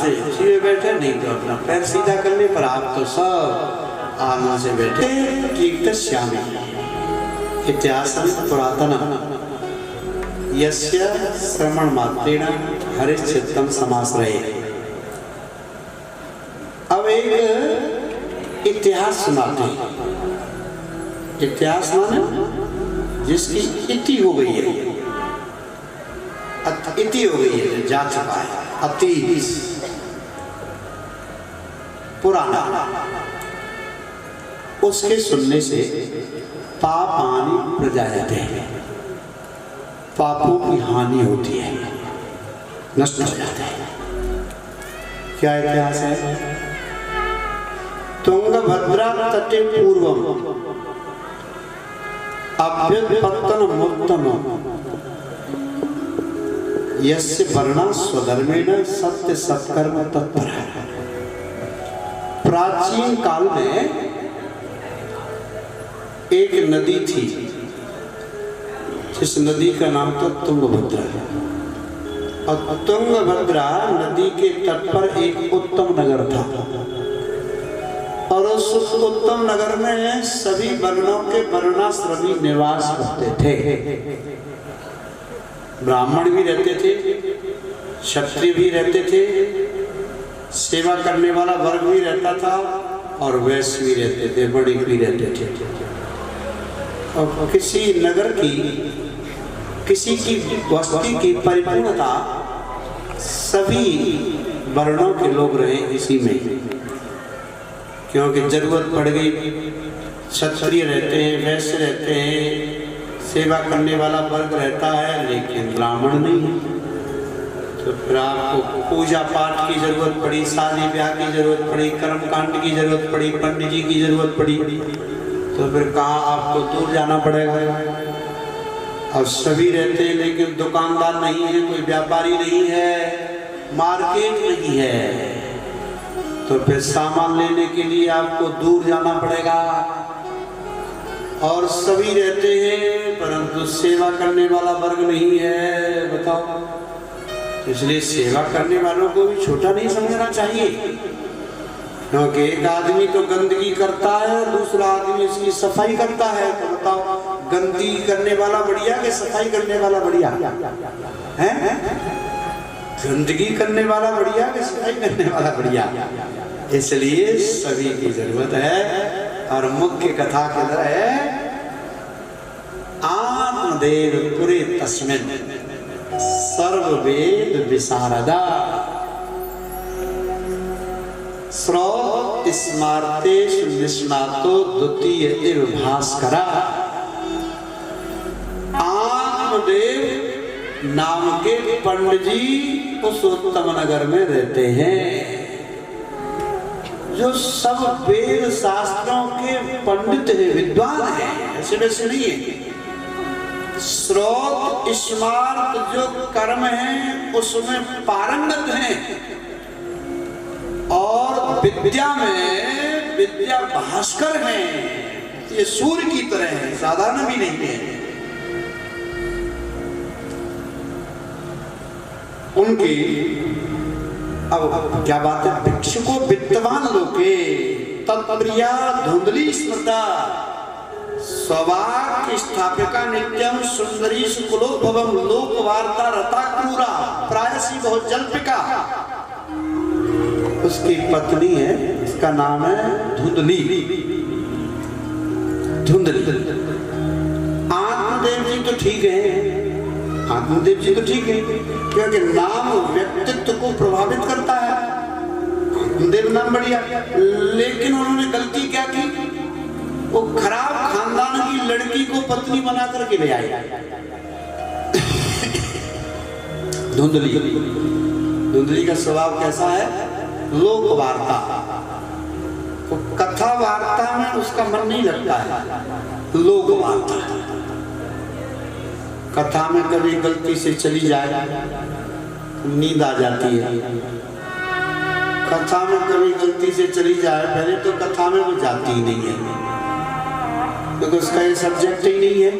से सीधे बैठे, नहीं तो अपना पैर सीधा करने पर। आप तो सब आराम से बैठे। ठीक श्यामी इतिहास पुरातन यस्य श्रवण मात्रेण हरिश्चित्तम समाश्रये। अब एक इतिहास सुनाते हैं। इतिहास माने जिसकी इति हो गई है, इति हो गई है, जा चुका है, अतीत पुराना। उसके सुनने से पाप हानि प्रजायते हैं, पापों की हानि होती है, नष्ट हो जाते हैं। क्या इतिहास है? तुंगभद्रा तटे पूर्वम अभ्युत्पत्तनमुत्तम यस्य वर्णा स्वधर्मेण सत्य सत्कर्म तत्पर। प्राचीन काल में एक नदी थी, जिस नदी का नाम था तुंगभद्रा। और तुंगभद्रा नदी के तट पर एक उत्तम नगर था, और उस उत्तम नगर में सभी वर्णों के वर्णाश्रमी निवास करते थे। ब्राह्मण भी रहते थे, क्षत्रिय भी रहते थे, सेवा करने वाला वर्ग भी रहता था, और वैश्य भी रहते थे, बणिक भी रहते थे। और किसी नगर की, किसी की बस्ती की परिपूर्णता सभी वर्णों के लोग रहे इसी में, क्योंकि जरूरत पड़ गई। क्षत्रिय रहते हैं, वैश्य रहते हैं, सेवा करने वाला वर्ग रहता है, लेकिन ब्राह्मण नहीं है। तो फिर आपको पूजा पाठ की जरूरत पड़ी, शादी ब्याह की जरूरत पड़ी, कर्म कांड की जरूरत पड़ी, पंडित जी की जरूरत पड़ी, तो फिर कहाँ आपको दूर जाना पड़ेगा। अब सभी रहते हैं, लेकिन दुकानदार नहीं है, कोई व्यापारी नहीं है, मार्केट नहीं है, तो फिर सामान लेने के लिए आपको दूर जाना पड़ेगा। और सभी रहते हैं, परंतु सेवा करने वाला वर्ग नहीं है। बताओ, इसलिए सेवा करने वालों को भी छोटा नहीं समझना चाहिए, क्योंकि एक आदमी तो गंदगी करता है, दूसरा आदमी इसकी सफाई करता है। तो बताओ, गंदगी करने वाला बढ़िया कि सफाई करने वाला बढ़िया है? गंदगी करने वाला बढ़िया कि सफाई करने वाला बढ़िया? इसलिए सभी की जरूरत है। और मुख्य कथा के अंदर है आत्मदेव पुरे तस्मिन् सर्ववेद विशारदा स्रोत स्मार्तेषु निष्णातो द्वितीय एव भास्करा। आत्मदेव नाम के पंडित जी उस उत्तम नगर में रहते हैं, जो सब वेद शास्त्रों के पंडित हैं, विद्वान हैं, ऐसे वैसे नहीं है। स्रोत स्मार्त जो कर्म है उसमें पारंगत हैं, और विद्या में विद्या भास्कर हैं। ये सूर्य की तरह है, साधारण भी नहीं है। उनकी अब क्या बात है, भिक्षुको वित्तवान लोके तत्प्रिया धुंधली स्मृता स्वभाग स्थापिका नित्यम सुंदरी सुकुलोद्भवम लोक वार्ता रता क्रूरा प्रायसी बहुत जल्पिका। उसकी पत्नी है, इसका नाम है धुंधली। धुंधली आत्मदेव जी तो ठीक है, आत्मदेव जी तो ठीक है, क्योंकि नाम व्यक्तित्व को प्रभावित करता है। आत्मदेव नाम बढ़िया, लेकिन उन्होंने गलती क्या की? वो खराब खानदान की लड़की को पत्नी बना करके ले आए। धुंधली, धुंधली का स्वभाव कैसा है? लोक वार्ता, तो कथा वार्ता में उसका मन नहीं लगता है। लोक वार्ता, कथा में कभी गलती से चली जाए नींद आ जाती है। कथा में कभी गलती से चली जाए, पहले तो कथा में वो जाती ही नहीं है, क्योंकि उसका ये सब्जेक्ट ही नहीं है।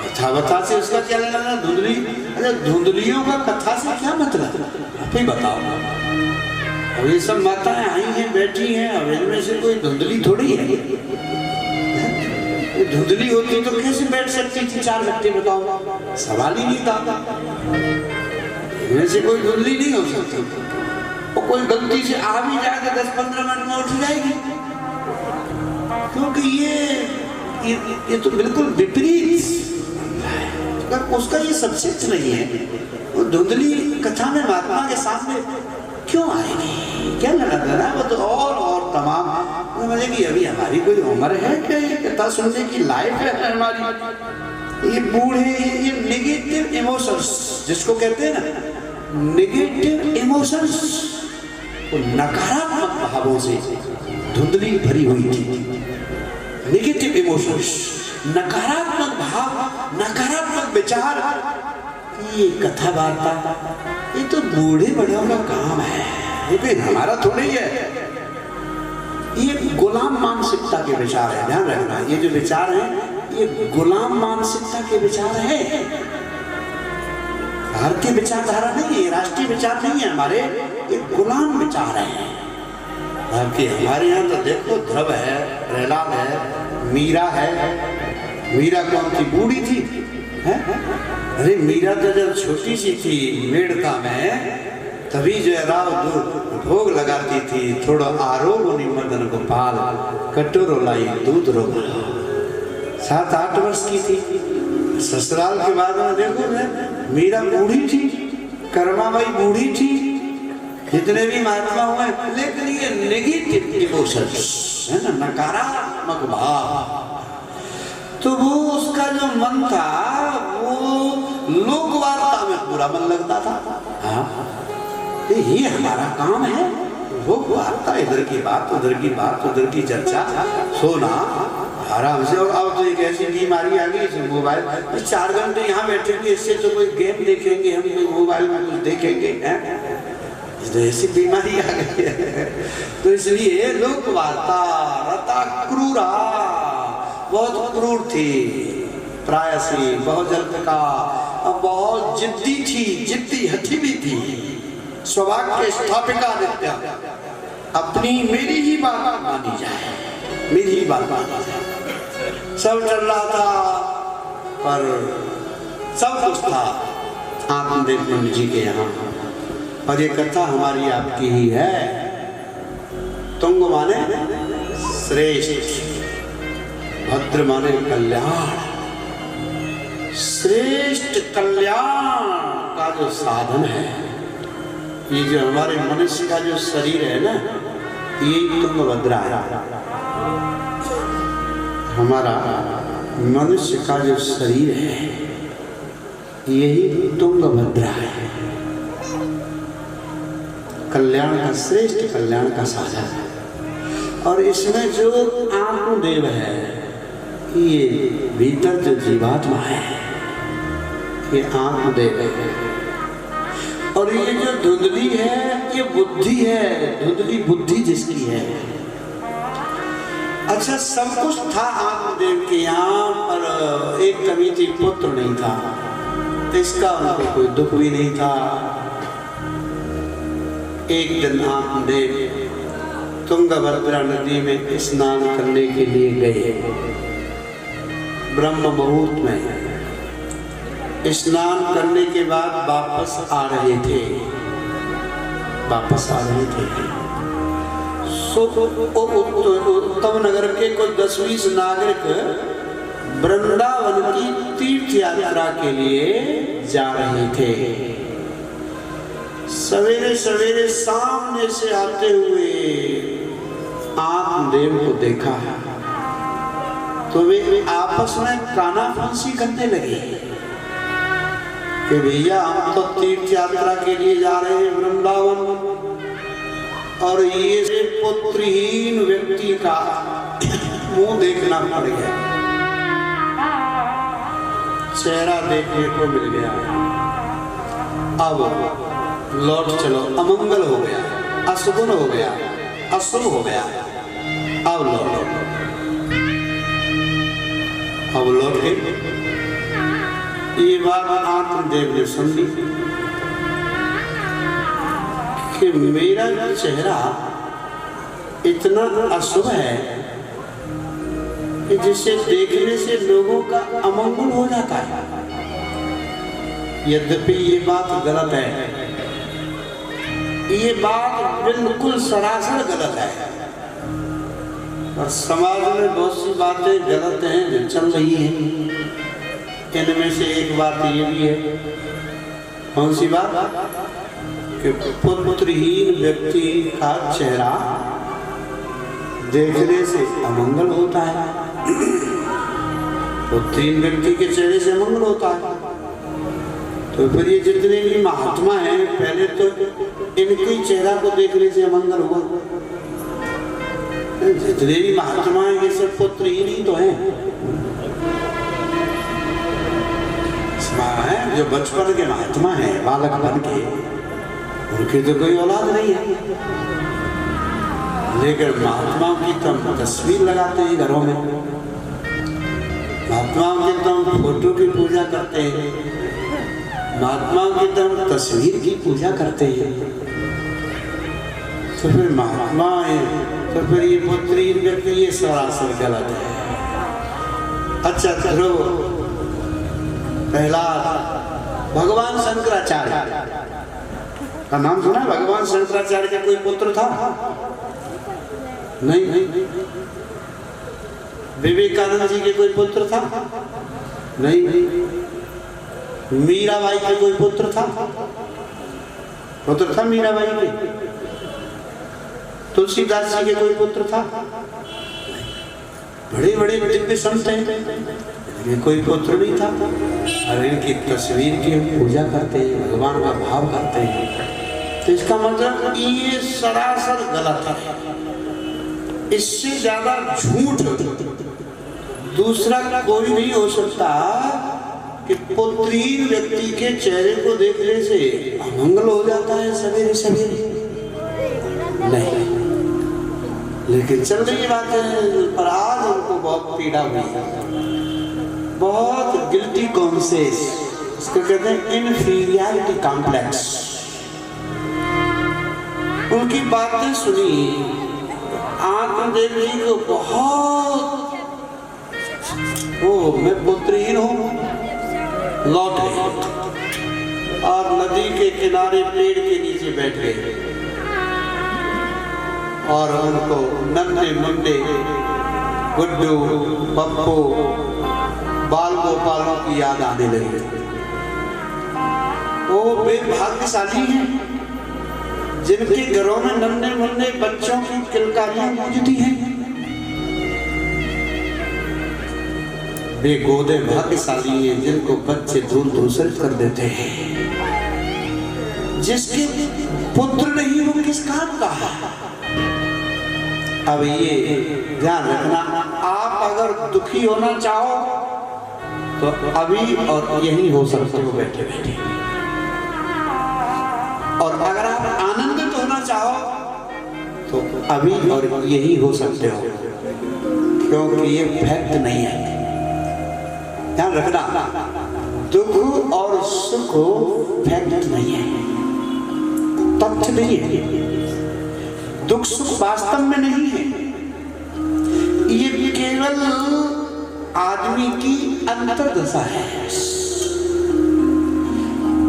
कथा बता से उसका क्या लेना? धुंधली, अरे धुंधलियों का कथा से क्या मतलब? आप ही बताओ। अब ये सब माताएं आई हैं, बैठी हैं, अब इनमें से कोई धुंधली थोड़ी है। धुंधली होती तो कैसे बैठ सकती थी 4 घंटे, बताओ, सवाल ही नहीं था। इनमें से कोई धुंधली नहीं हो सकती, और कोई गलती से आ भी जाए तो 10-15 मिनट में उठ जाएगी, क्योंकि ये तो बिल्कुल विपरीत, उसका ये सब्जेक्ट नहीं है। वो धुंधली कथा में महात्मा के सामने क्यों आएगी, क्या लगा देना, वो तो और तमाम मुझे कि अभी हमारी कोई उम्र है क्या ये कथा सुनने की, लाइफ है हमारी। ये बूढ़े, ये नेगेटिव इमोशंस जिसको कहते हैं ना, नेगेटिव इमोशंस, वो नकारात्मक भावों से धुंधली भरी हुई थी। नेगेटिव इमोशंस, नकारात्मक भाव, नकारात्मक विचार, ये कथा वार्ता ये तो बूढ़े बड़ों का काम है, ये कोई हमारा थोड़ी है। ये गुलाम मानसिकता के विचार है, ध्यान रखना। ये जो विचार है ये गुलाम मानसिकता के विचार है, भारतीय विचारधारा नहीं है, राष्ट्रीय विचार नहीं है हमारे, ये गुलाम विचार है। बाकी हमारे यहाँ तो देखो ध्रुव है, प्रहलाद है, मीरा है। मीरा कौन थी, बूढ़ी थी, है? अरे मीरा तो जब छोटी सी थी मेड़ता में, तभी जो है राव भोग लगाती थी, थोड़ा आरोग्य निमदन गोपाल, कटोरो लाई दूध रोग। 7-8 वर्ष की थी। ससुराल के बाद में देखो मीरा बूढ़ी थी, कर्माबाई बूढ़ी थी, जितने भी महात्मा हुए, लेकिन ये नेगेटिव इमोशंस है ना, नकारात्मक भाव, तो वो उसका जो मन था वो लोकवार्ता में पूरा मन लगता था। हाँ, ये हमारा काम है, लोकवार्ता, इधर की बात उधर की बात, उधर की चर्चा, सोना आराम से। और अब तो एक ऐसी बीमारी आ गई, मोबाइल 4 घंटे यहाँ बैठेंगे, इससे तो कोई गेम देखेंगे हम, कोई मोबाइल में कुछ देखेंगे, तो ऐसी बीमारी आ गई है। तो इसलिए लोकवार्ता रता क्रूरा, बहुत क्रूर थी, प्रायसी, बहुत जल्दका, बहुत जिद्दी थी, जिद्दी हठीली थी, स्वभाव के स्थापिका नित्या, अपनी मेरी ही बात मानी जाए, मेरी ही बात मानी जाए। सब चल रहा था, पर सब कुछ था आत्मदेव पंडित जी के यहाँ। और ये कथा हमारी आपकी ही है। तुंग माने श्रेष्ठ, भद्र माने कल्याण, श्रेष्ठ कल्याण का जो साधन है, ये जो हमारे मनुष्य का जो शरीर है ना, ये तुंगभद्रा है। हमारा मनुष्य का जो शरीर है यही तुंगभद्रा है, कल्याण का, श्रेष्ठ कल्याण का साधन है। और इसमें जो आत्मदेव है, ये भीतर जो जीवात्मा है, ये आत्मदेव है। और ये जो धुंधली है ये बुद्धि है, धुंधली बुद्धि जिसकी है। अच्छा, सब कुछ था आत्मदेव के यहाँ, पर एक कमी थी, पुत्र नहीं था, इसका उनको कोई दुख भी नहीं था। एक दिन आत्मदेव तुंगभद्रा नदी में स्नान करने के लिए गए। ब्रह्म मुहूर्त में स्नान करने के बाद वापस आ रहे थे, उत्तम नगर के कुछ 10-20 नागरिक वृंदावन की तीर्थ यात्रा के लिए जा रहे थे। सवेरे सवेरे सामने से आते हुए आत्मदेव को देखा, तो वे आपस में कानाफूसी करने लगे कि भैया हम तो तीर्थ यात्रा के लिए जा रहे हैं वृंदावन, और ये पुत्रहीन व्यक्ति का मुंह देखना पड़ गया, चेहरा देखने को मिल गया। अब लौट चलो, अमंगल हो गया, अशुभन हो गया, अशुभ हो गया। अब लौट गए। ये बात आत्मदेव ने सुन ली कि मेरा चेहरा इतना अशुभ है कि जिसे देखने से लोगों का अमंगल हो जाता है। यद्यपि ये बात गलत है, ये बात बिल्कुल सरासर गलत है, और समाज में बहुत सी बातें गलत हैं जो चल रही हैं। इनमें से एक बात ये भी है, कौन सी बात? कि पुत्रहीन व्यक्ति का चेहरा देखने से अमंगल होता है। पुत्रहीन व्यक्ति के चेहरे से अमंगल होता है। तो फिर ये जितने भी महात्मा हैं, पहले तो इनके चेहरा को देखने से अमंगल हुआ। जितने भी महात्मा हैं ये सब पुत्रहीन ही तो हैं। जो बचपन के महात्मा हैं, बालक बन के, उनकी तो कोई औलाद नहीं है, लेकिन महात्माओं की तो हम तस्वीर लगाते हैं घरों में, महात्माओं की तो हम फोटो की पूजा करते हैं, महात्माओं की तो हम तस्वीर की पूजा करते हैं। तो फिर महात्मा है, तो फिर ये पुत्रहीन व्यक्ति, ये सरासर गलत है। अच्छा चलो, पहला भगवान शंकराचार्य का नाम सुना? भगवान शंकराचार्य का कोई पुत्र था? नहीं। विवेकानंद जी के कोई पुत्र था? नहीं। मीराबाई का कोई पुत्र था? पुत्र था मीराबाई के? तुलसीदास जी के कोई पुत्र था? बड़े बड़े दिव्य संत हैं, ये कोई पुत्र नहीं था। और इनकी तस्वीर की हम पूजा करते हैं, भगवान का भाव करते हैं। तो इसका मतलब ये सरासर गलत है। इससे ज्यादा झूठ दूसरा कोई नहीं हो सकता कि पुत्रहीन व्यक्ति के चेहरे को देखने से अमंगल हो जाता है सवेरे सवेरे। नहीं, लेकिन चल रही बात है, पर आज उनको बहुत पीड़ा हुई है, बहुत गिल्टी कॉन्शियस, इसको कहते हैं इनफीरियरिटी कॉम्प्लेक्स। उनकी बातें सुनी, आत्मदेव जी को बहुत, ओ मैं पुत्रहीन हूँ, लौट गए और नदी के किनारे पेड़ के नीचे बैठ गए और उनको नन्हे मुन्ने गुड्डू, पप्पू, बाल गोपालों की याद आने लगी। वो बेभाग्यशाली हैं जिनके घरों में नन्हे मुन्ने बच्चों की किलकारियां गूंजती हैं। वे गोदे भाग्यशाली हैं जिनको बच्चे धूल धूसरित कर देते हैं। जिसके पुत्र नहीं वो किस काम का है? अब ये ध्यान रखना, आप अगर दुखी होना चाहो तो अभी और यही हो सकते हो बैठे बैठे, और अगर आप आनंदित होना चाहो तो अभी और यही हो सकते हो, क्योंकि ये फैक्ट नहीं है। ध्यान रखना, दुख और सुख फैक्ट नहीं है, तथ्य नहीं है। दुख सुख वास्तव में नहीं है, ये केवल आदमी की अंतर्दशा है।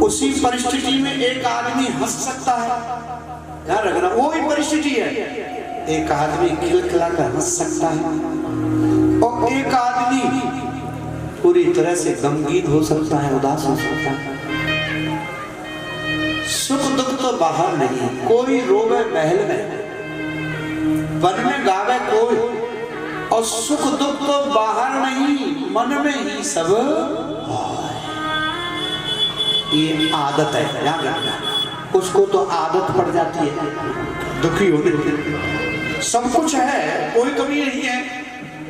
उसी परिस्थिति में एक आदमी हंस सकता है, ध्यान रखना, वो ही परिस्थिति है। एक आदमी खिलखिला कर हंस सकता है और एक आदमी पूरी तरह से गमगीन हो सकता है, उदास हो सकता है। सुख दुख तो बाहर नहीं, कोई रोवे महल में, वन में गावे कोई, और सुख दुख तो बाहर नहीं, मन में ही सब। ये आदत है, याद रखना। उसको तो आदत पड़ जाती है दुखी होने की। सब कुछ है, कोई कमी नहीं है,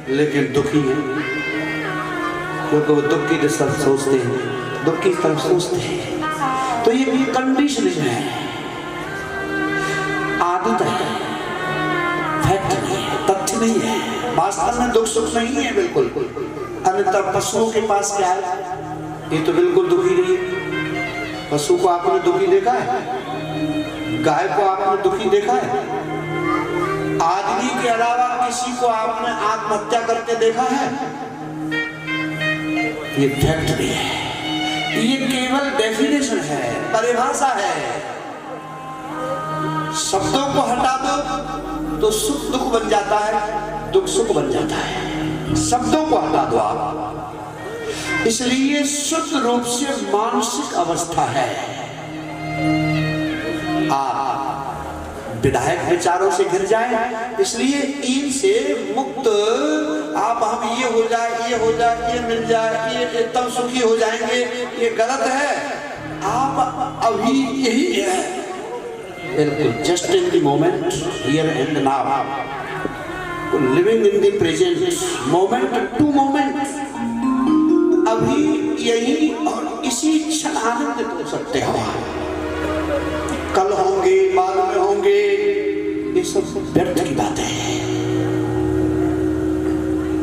लेकिन दुखी है क्योंकि वो दुख की तरफ सोचते हैं, दुख की तरफ सोचते हैं। तो ये कंडीशन है, आदत है, फैक्ट नहीं है, तथ्य नहीं है। वास्तव में दुख सुख नहीं है बिल्कुल। अन्यथा पशुओं के पास क्या है? ये तो बिल्कुल दुखी नहीं है। पशु को आपने दुखी देखा है? गाय को आपने दुखी देखा है? आदमी के अलावा किसी को आपने आत्महत्या करके देखा है? ये फैक्ट नहीं है, ये केवल डेफिनेशन है, परिभाषा है। शब्दों को हटा दो तो सुख दुख बन जाता है, दुख सुख बन जाता है। शब्दों को हटा दो आप। इसलिए शुद्ध रूप से मानसिक अवस्था है। आप विधायक विचारों से घिर जाए, इसलिए इनसे मुक्त आप हम ये हो जाए, ये हो जाए, ये मिल जाए, ये एकदम सुखी हो जाएंगे, ये गलत है। आप अभी यही है, बिल्कुल just in the moment, here and now, living in the present moment to moment, अभी यही और इसी क्षण आनंदित हो सकते हो। कल होंगे, बाद में होंगे, ये सब व्यर्थ की बातें हैं।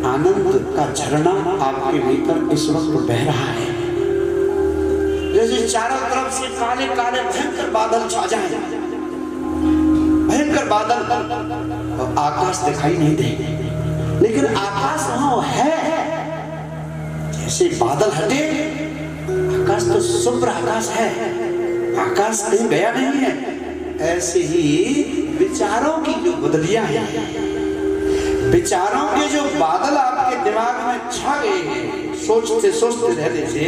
आनंद का झरना आपके भीतर इस वक्त बह रहा है। जैसे चारों तरफ से काले काले भयंकर बादल छा जाएं, भयंकर बादल, और आकाश दिखाई नहीं दे, लेकिन आकाश वहां है। जैसे बादल हटे, आकाश तो शुभ्र आकाश है, आकाश कहीं गया नहीं है। ऐसे ही विचारों की जो बदलियां हैं, विचारों के जो बादल आपके दिमाग में छा गए हैं, सोचते सोचते रहने से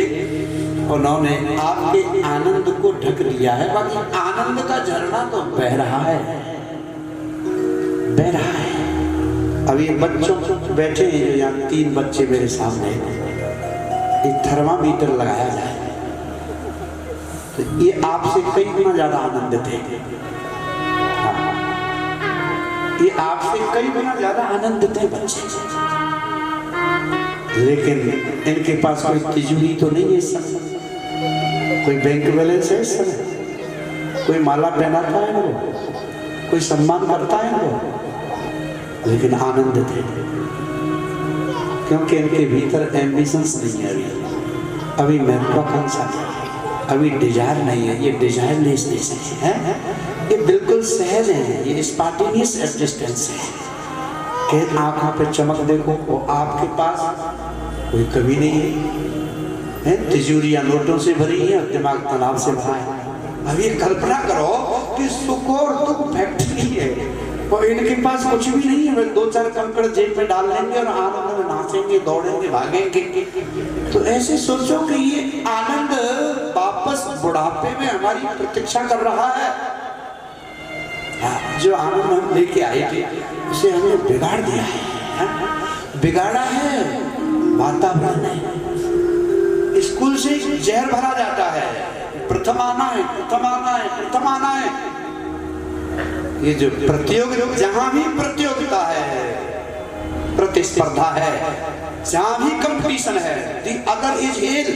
उन्होंने आपके आनंद को ढक लिया है। बाकी आनंद का झरना तो बह रहा है, बह रहा है। अब ये बच्चों बैठे हैं जो यहाँ 3 बच्चे मेरे सामने, एक थर्मामीटर लगाया जाए तो ये आपसे कई गुना ज्यादा आनंदित है। ये आपसे कई गुना ज्यादा आनंदित है बच्चे, लेकिन इनके पास कोई तिजोरी तो नहीं है सर, कोई बैंक बैलेंस है सर, कोई माला पहनाता है वो, कोई सम्मान करता है वो, लेकिन आनंदित है क्योंकि इनके भीतर एम्बिशंस नहीं है, अभी महत्वाकांक्षा नहीं है, अभी डिजायर नहीं है। ये डिजायरलेसनेस है, ये बिल्कुल सहज है, ये स्पॉन्टेनियस एग्जिस्टेंस है कि आंखों पे चमक देखो, वो आपके पास कोई कभी नहीं है। तिजोरियां नोटों से भरी है और दिमाग तनाव से भरा है। अब ये कल्पना करो कि सुख और दुख फैक्ट्री है और इनके पास कुछ भी नहीं है, 2-4 कंकड़ जेब में डाल लेंगे और आनंद में नाचेंगे, दौड़ेंगे, भागेंगे। तो ऐसे सोचो कि ये आनंद वापस बुढ़ापे में हमारी प्रतीक्षा कर रहा है। जो आनंद हम लेके आए थे उसे हमने बिगाड़ दिया है, बिगाड़ा है। वातावरण है, स्कूल से जहर भरा जाता है, प्रथम आना है, प्रथम आना है, प्रथम आना है। ये जो प्रतियोगिता, जहां भी प्रतियोगिता है, प्रतिस्पर्धा है, जहां भी कंपटीशन है, दी अदर इज हेल,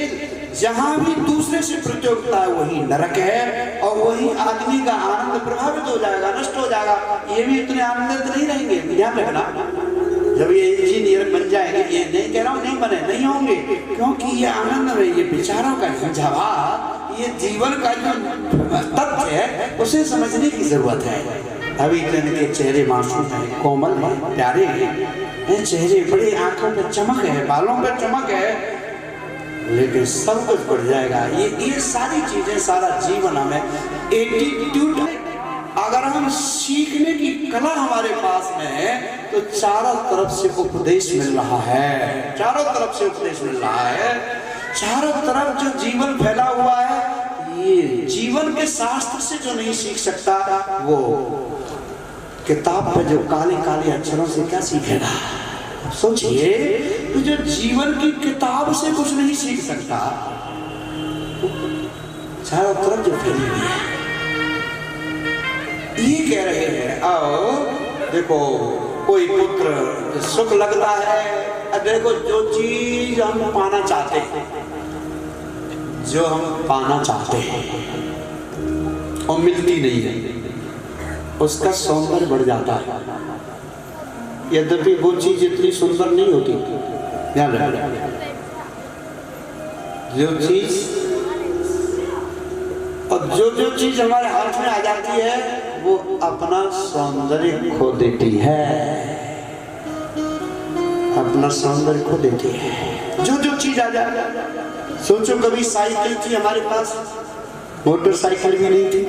जहां भी दूसरे से प्रतियोगिता है वही नरक है और वही आदमी का आनंद प्रभावित हो जाएगा, नष्ट हो जाएगा। ये भी इतने आनंदित नहीं रहेंगे। ध्यान रखना, जब ये इंजीनियर बन जाएंगे, ये नहीं कह रहा हूं नहीं बने, नहीं होंगे, क्योंकि ये आनंद में ये विचारों का झंझावात, ये जीवन का जो तथ्य है उसे समझने की जरूरत है। अभी इनके चेहरे मासूम है, कोमल है, प्यारे हैं चेहरे, बड़ी आंखों पे चमक है, बालों पे चमक है, लेकिन सब कुछ बढ़ जाएगा। ये सारी चीजें, सारा जीवन हमें एटीट्यूड, अगर हम सीखने की कला हमारे पास में है तो चारों तरफ से उपदेश मिल रहा है, चारों तरफ से उपदेश मिल रहा है, चारों तरफ जो जीवन फैला हुआ है। ये जीवन के शास्त्र से जो नहीं सीख सकता वो किताब पर जो काले काले अक्षरों से क्या सीखेगा। सोचिए, तो जो जीवन की किताब से कुछ नहीं सीख सकता, चारों तरफ जो फैली हुई है, ये कह रहे हैं। और देखो, कोई पुत्र सुख लगता है, देखो जो चीज हम पाना चाहते हैं, जो हम पाना चाहते हैं और मिलती नहीं है, उसका सौंदर्य बढ़ जाता है। यद्यपि वो चीज इतनी सुंदर नहीं होती। ध्यान रखना, जो चीज और जो जो चीज हमारे हाथ में आ जाती है वो अपना सौंदर्य खो देती है, अपना सौंदर्य खो देती है। जो जो चीज आ जाए, सोचो कभी साइकिल थी हमारे पास, मोटरसाइकिल भी नहीं थी,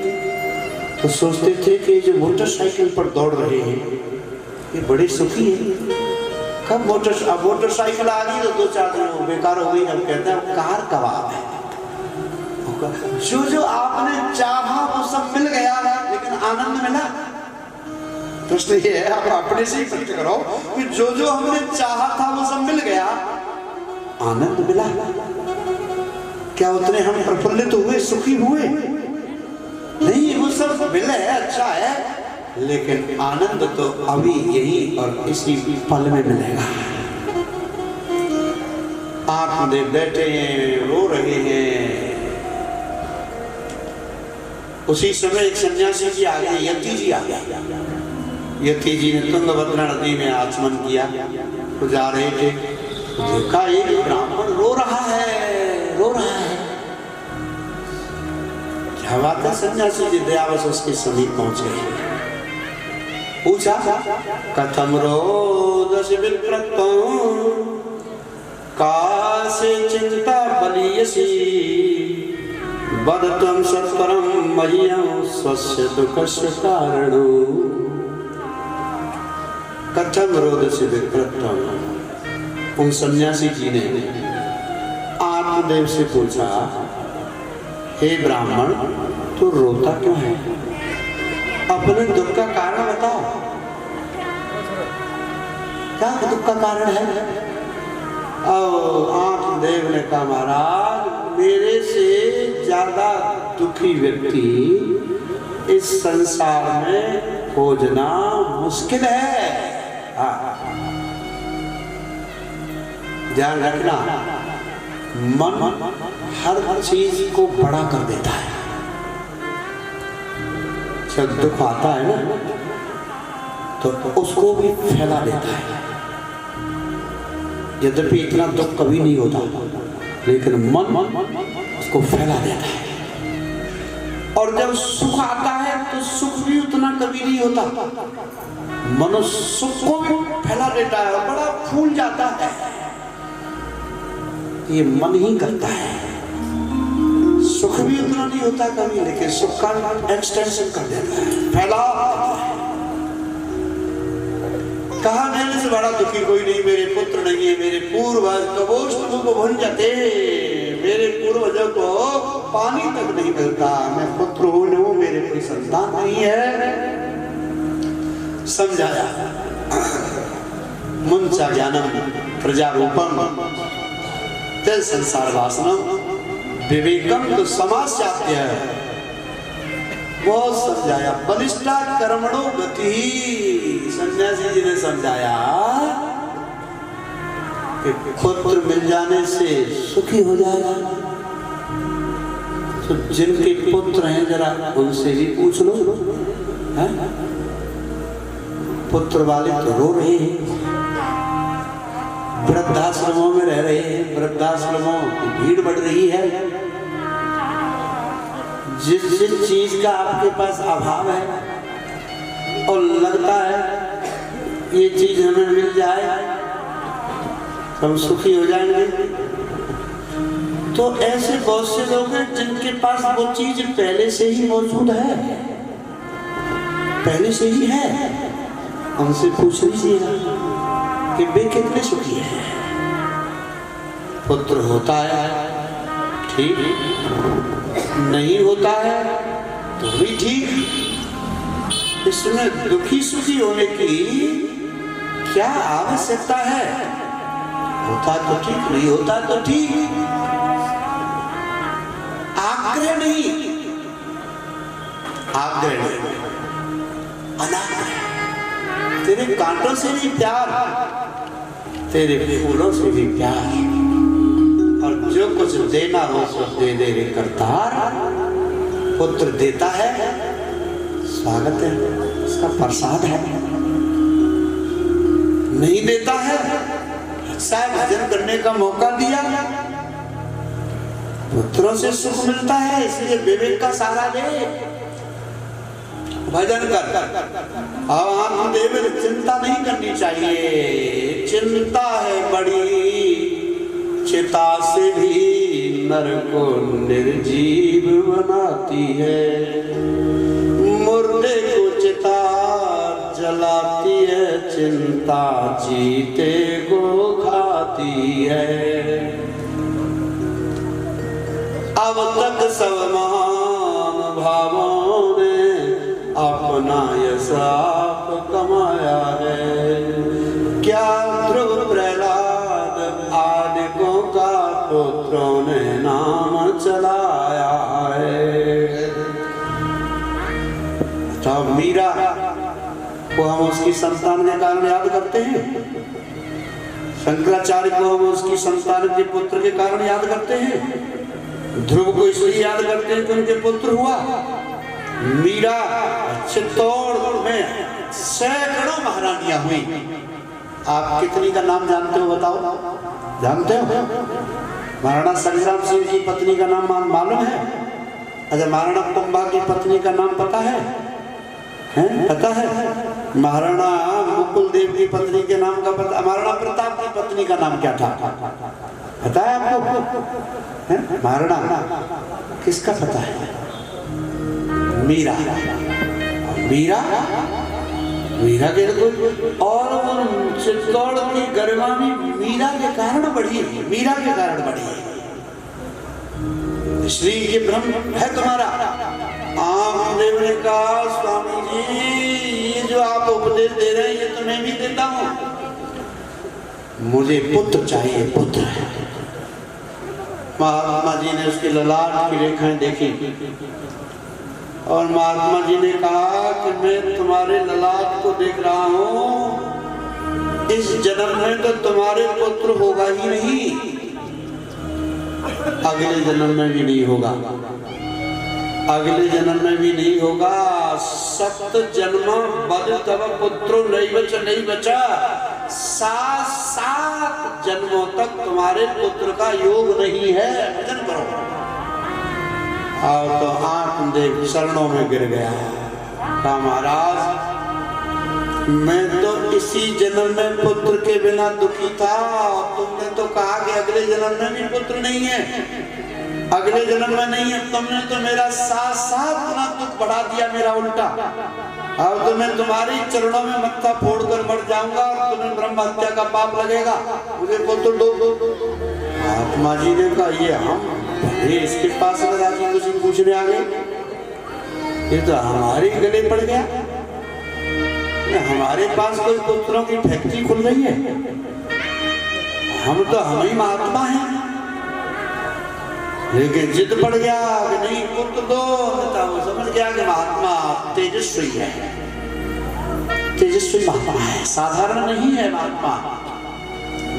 तो सोचते थे कि जो मोटरसाइकिल पर दौड़ रहे हैं ये बड़े सुखी है। कब मोटरसाइकिल आ गई तो 2-4 दिन बेकार हो गई। हम कहते हैं कार कबाब है। जो जो आपने चाहा वो सब मिल गया, लेकिन आनंद मिला? प्रश्न ये है, आप अपने से ही प्रश्न करो कि जो जो हमने चाहा था वो सब मिल गया, आनंद मिला? क्या उतने हम प्रफुल्लित हुए, सुखी हुए? नहीं, वो सब मिला है, अच्छा है, लेकिन आनंद तो अभी यही और इसी पल में मिलेगा। आप बैठे हैं, रो रहे हैं, उसी समय एक सन्यासी जी आ गए, यति जी आ गए। यति जी ने तुंगभद्रा नदी में आचमन किया, तो जा रहे थे, देखा एक ब्राह्मण रो रहा है, रो रहा है। क्या बात है? सन्यासी जी दयावश उसके समीप पहुंच गए, पूछा कथम रोदस विप्रत्वं कासे चिंता बलियसी वदत्वं सत्वरं मह्यं स्वस्य दुःखस्य कारणो। कथम रोदसी विप्रत्वं, उन सन्यासी जी ने आत्मदेव से पूछा, हे ब्राह्मण तू रोता क्यों है? अपने दुख का कारण बताओ, क्या दुख का कारण है? आत्मदेव ने कहा, महाराज मेरे से ज्यादा दुखी व्यक्ति इस संसार में खोजना मुश्किल है। ध्यान रखना, मन हर चीज को बड़ा कर देता है। जब दुख आता है ना तो उसको भी फैला देता है। यद्यपि इतना दुख कभी नहीं होता, लेकिन मन उसको फैला देता है। और जब सुख आता है तो सुख भी उतना कभी नहीं होता, मनुष्य सुख को भी फैला देता है, बड़ा फूल जाता है। ये मन ही करता है। सुख भी उतना नहीं होता कभी, लेकिन सुख का एक्सटेंशन कर देता है, फैला। कहा मेरे से बड़ा दुखी कोई नहीं, मेरे पुत्र नहीं है, मेरे पूर्वज कबोष्ट भुंजते, मेरे पूर्वजों को पानी तक नहीं मिलता, मैं पुत्र हूं, मेरे कोई संतान नहीं है। समझाया, मुंचा ज्ञानम प्रजारूपम तेज संसार वासनम विवेकम तो समास्याप्य है। बहुत समझाया। बलिष्ठा कर्मणो गति, सन्यासी जी ने समझाया कि पुत्र मिल जाने से सुखी हो जाएगा। तो जिनके पुत्र हैं जरा उनसे भी पूछ लो, है? पुत्र वाले तो रो रहे हैं, वृद्धाश्रमों में रह रहे हैं, वृद्धाश्रमों की भीड़ बढ़ रही है। जिस जिस चीज का आपके पास अभाव है और लगता है ये चीज हमें मिल जाए तो हम सुखी हो जाएंगे, तो ऐसे बहुत से लोग हैं जिनके पास वो चीज पहले से ही मौजूद है, पहले से ही है। उनसे पूछ लीजिएगा कि वे कितने सुखी हैं। पुत्र होता है ठीक, नहीं होता है तो भी ठीक। इसमें दुखी सुखी होने की क्या आवश्यकता है? होता तो ठीक, नहीं होता तो ठीक। आग्रह नहीं, आग्रह नहीं, अनाग्रह। तेरे कांटों से भी प्यार, तेरे फूलों से भी प्यार, और जो कुछ देना हो सब दे दे रे करतार। पुत्र देता है, स्वागत है, उसका प्रसाद है। नहीं देता है, अच्छा भजन करने का मौका दिया, पुत्रों से सुख मिलता है, इसलिए विवेक का सहारा ले, भजन कर। अब आत्मदेव चिंता नहीं करनी चाहिए। चिंता है बड़ी, चिता से भी नर को निर्जीव बनाती है। मुर्दे को चिता जलाती है, चिंता जीते को खाती है। अब तक सब महान भावों ने अपना यश आप कमाया है। क्या ध्रुव प्रहलाद आदिकों का पुत्रों ने नाम चलाया है। तो मीरा को हम उसकी संतान के कारण याद करते हैं, शंकराचार्य को हम उसकी संतान के पुत्र के कारण याद करते हैं, ध्रुव को इसलिए याद करते हैं कि उनके पुत्र हुआ। मीरा चित्तौड़ में सैकड़ों महारानियां हुई। आप कितनी का नाम जानते हो बताओ? जानते हो? महाराणा संग्राम सिंह की पत्नी का नाम मालूम है? अच्छा, महाराणा कुंभा की पत्नी का नाम पता है? पता है? महाराणा मुकुल देव की पत्नी के नाम का पता? महाराणा प्रताप की पत्नी का नाम क्या था पता है आपको? महाराणा किसका पता है? मीरा। मीरा मीरा के और चित्तौड़ की गरिमा भी मीरा के कारण बढ़ी, मीरा के कारण बढ़ी। श्री ये ब्रह्म है तुम्हारा। आमदेव ने कहा स्वामी जी ये जो आप उपदेश दे रहे हैं ये तो मैं भी देता हूँ, मुझे पुत्र चाहिए, पुत्र। महात्मा जी ने उसके ललाट की रेखाएं देखी और महात्मा जी ने कहा कि मैं तुम्हारे ललाट को देख रहा हूँ, इस जन्म में तो तुम्हारे पुत्र होगा ही नहीं, अगले जन्म में भी नहीं होगा, अगले जन्म में भी नहीं होगा। सप्त जन्म बल तब पुत्रो नहीं बचा, 7 जन्मों तक तुम्हारे पुत्र का योग नहीं है, भजन करो। और तो आत्मदेव चरणों में गिर गया। कहा महाराज मैं तो इसी जन्म में पुत्र के बिना दुखी था, तुमने तो कहा कि अगले जन्म में भी पुत्र नहीं है, अगले जन्म में नहीं है, तुमने तो मेरा 7 गुना दुख बढ़ा दिया, मेरा उल्टा। अब तो मैं तुम्हारी चरणों में मत्था फोड़कर मर जाऊंगा और तुम्हें ब्रह्म हत्या का पाप लगेगा, मुझे पुत्र दो। महात्मा जी ने कहा ये हम इसके पास अगर आदमी कुछ पूछने आ गए, ये तो हमारे गले पड़ गया, हमारे पास कोई पुत्रों की फैक्ट्री खुल रही है, हम तो हम ही महात्मा हैं। लेकिन जिद पड़ गया कि नहीं पुत्र दो, वो समझ गया कि महात्मा तेजस्वी है, तेजस्वी महात्मा है, साधारण नहीं है महात्मा।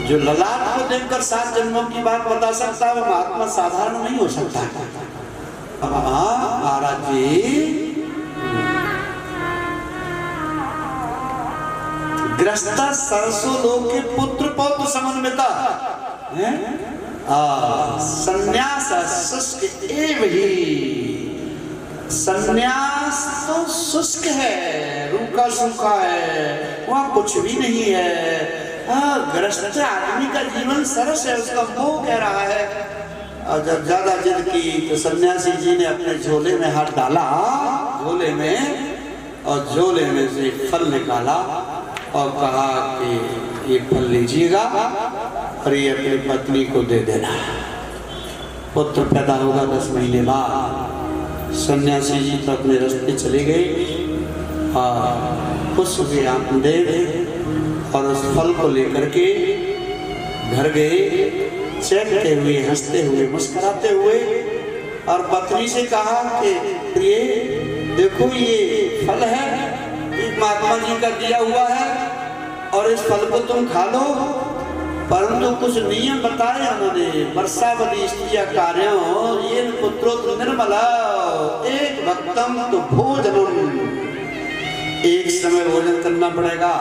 जो ललाट को देखकर 7 जन्मों की बात बता सकता है वो महात्मा साधारण नहीं हो सकता। महाराज जी ग्रस्ता सरसों लोग के पुत्र पौत्र समन्विता संन्यास शुष्क एव ही। संन्यास तो शुष्क है, रूखा सूखा है, वहाँ कुछ भी नहीं है। ग्रस्त आदमी का जीवन सरस है, उसका मोह कह रहा है। और जब ज्यादा जिद की तो सन्यासी जी ने अपने झोले में हाथ डाला, झोले में, और झोले में से फल निकाला और कहा कि ये फल लीजिएगा और ये अपनी पत्नी को दे देना, पुत्र पैदा होगा 10 महीने बाद। सन्यासी जी तो अपने रास्ते चले गए और खुश हुए आत्मदेव और उस फल को लेकर के घर गए, चहकते हुए, हंसते हुए, मुस्कुराते हुए, और पत्नी से कहा कि प्रिय देखो ये फल है, एक महात्मा जी का दिया हुआ है और इस फल को तुम खा लो, परंतु कुछ नियम बताए उन्होंने। वर्षावधि स्त्रिया कार्यों ये पुत्रोत्र निर्मला एक भक्तम तो भोजनम, एक समय भोजन करना पड़ेगा।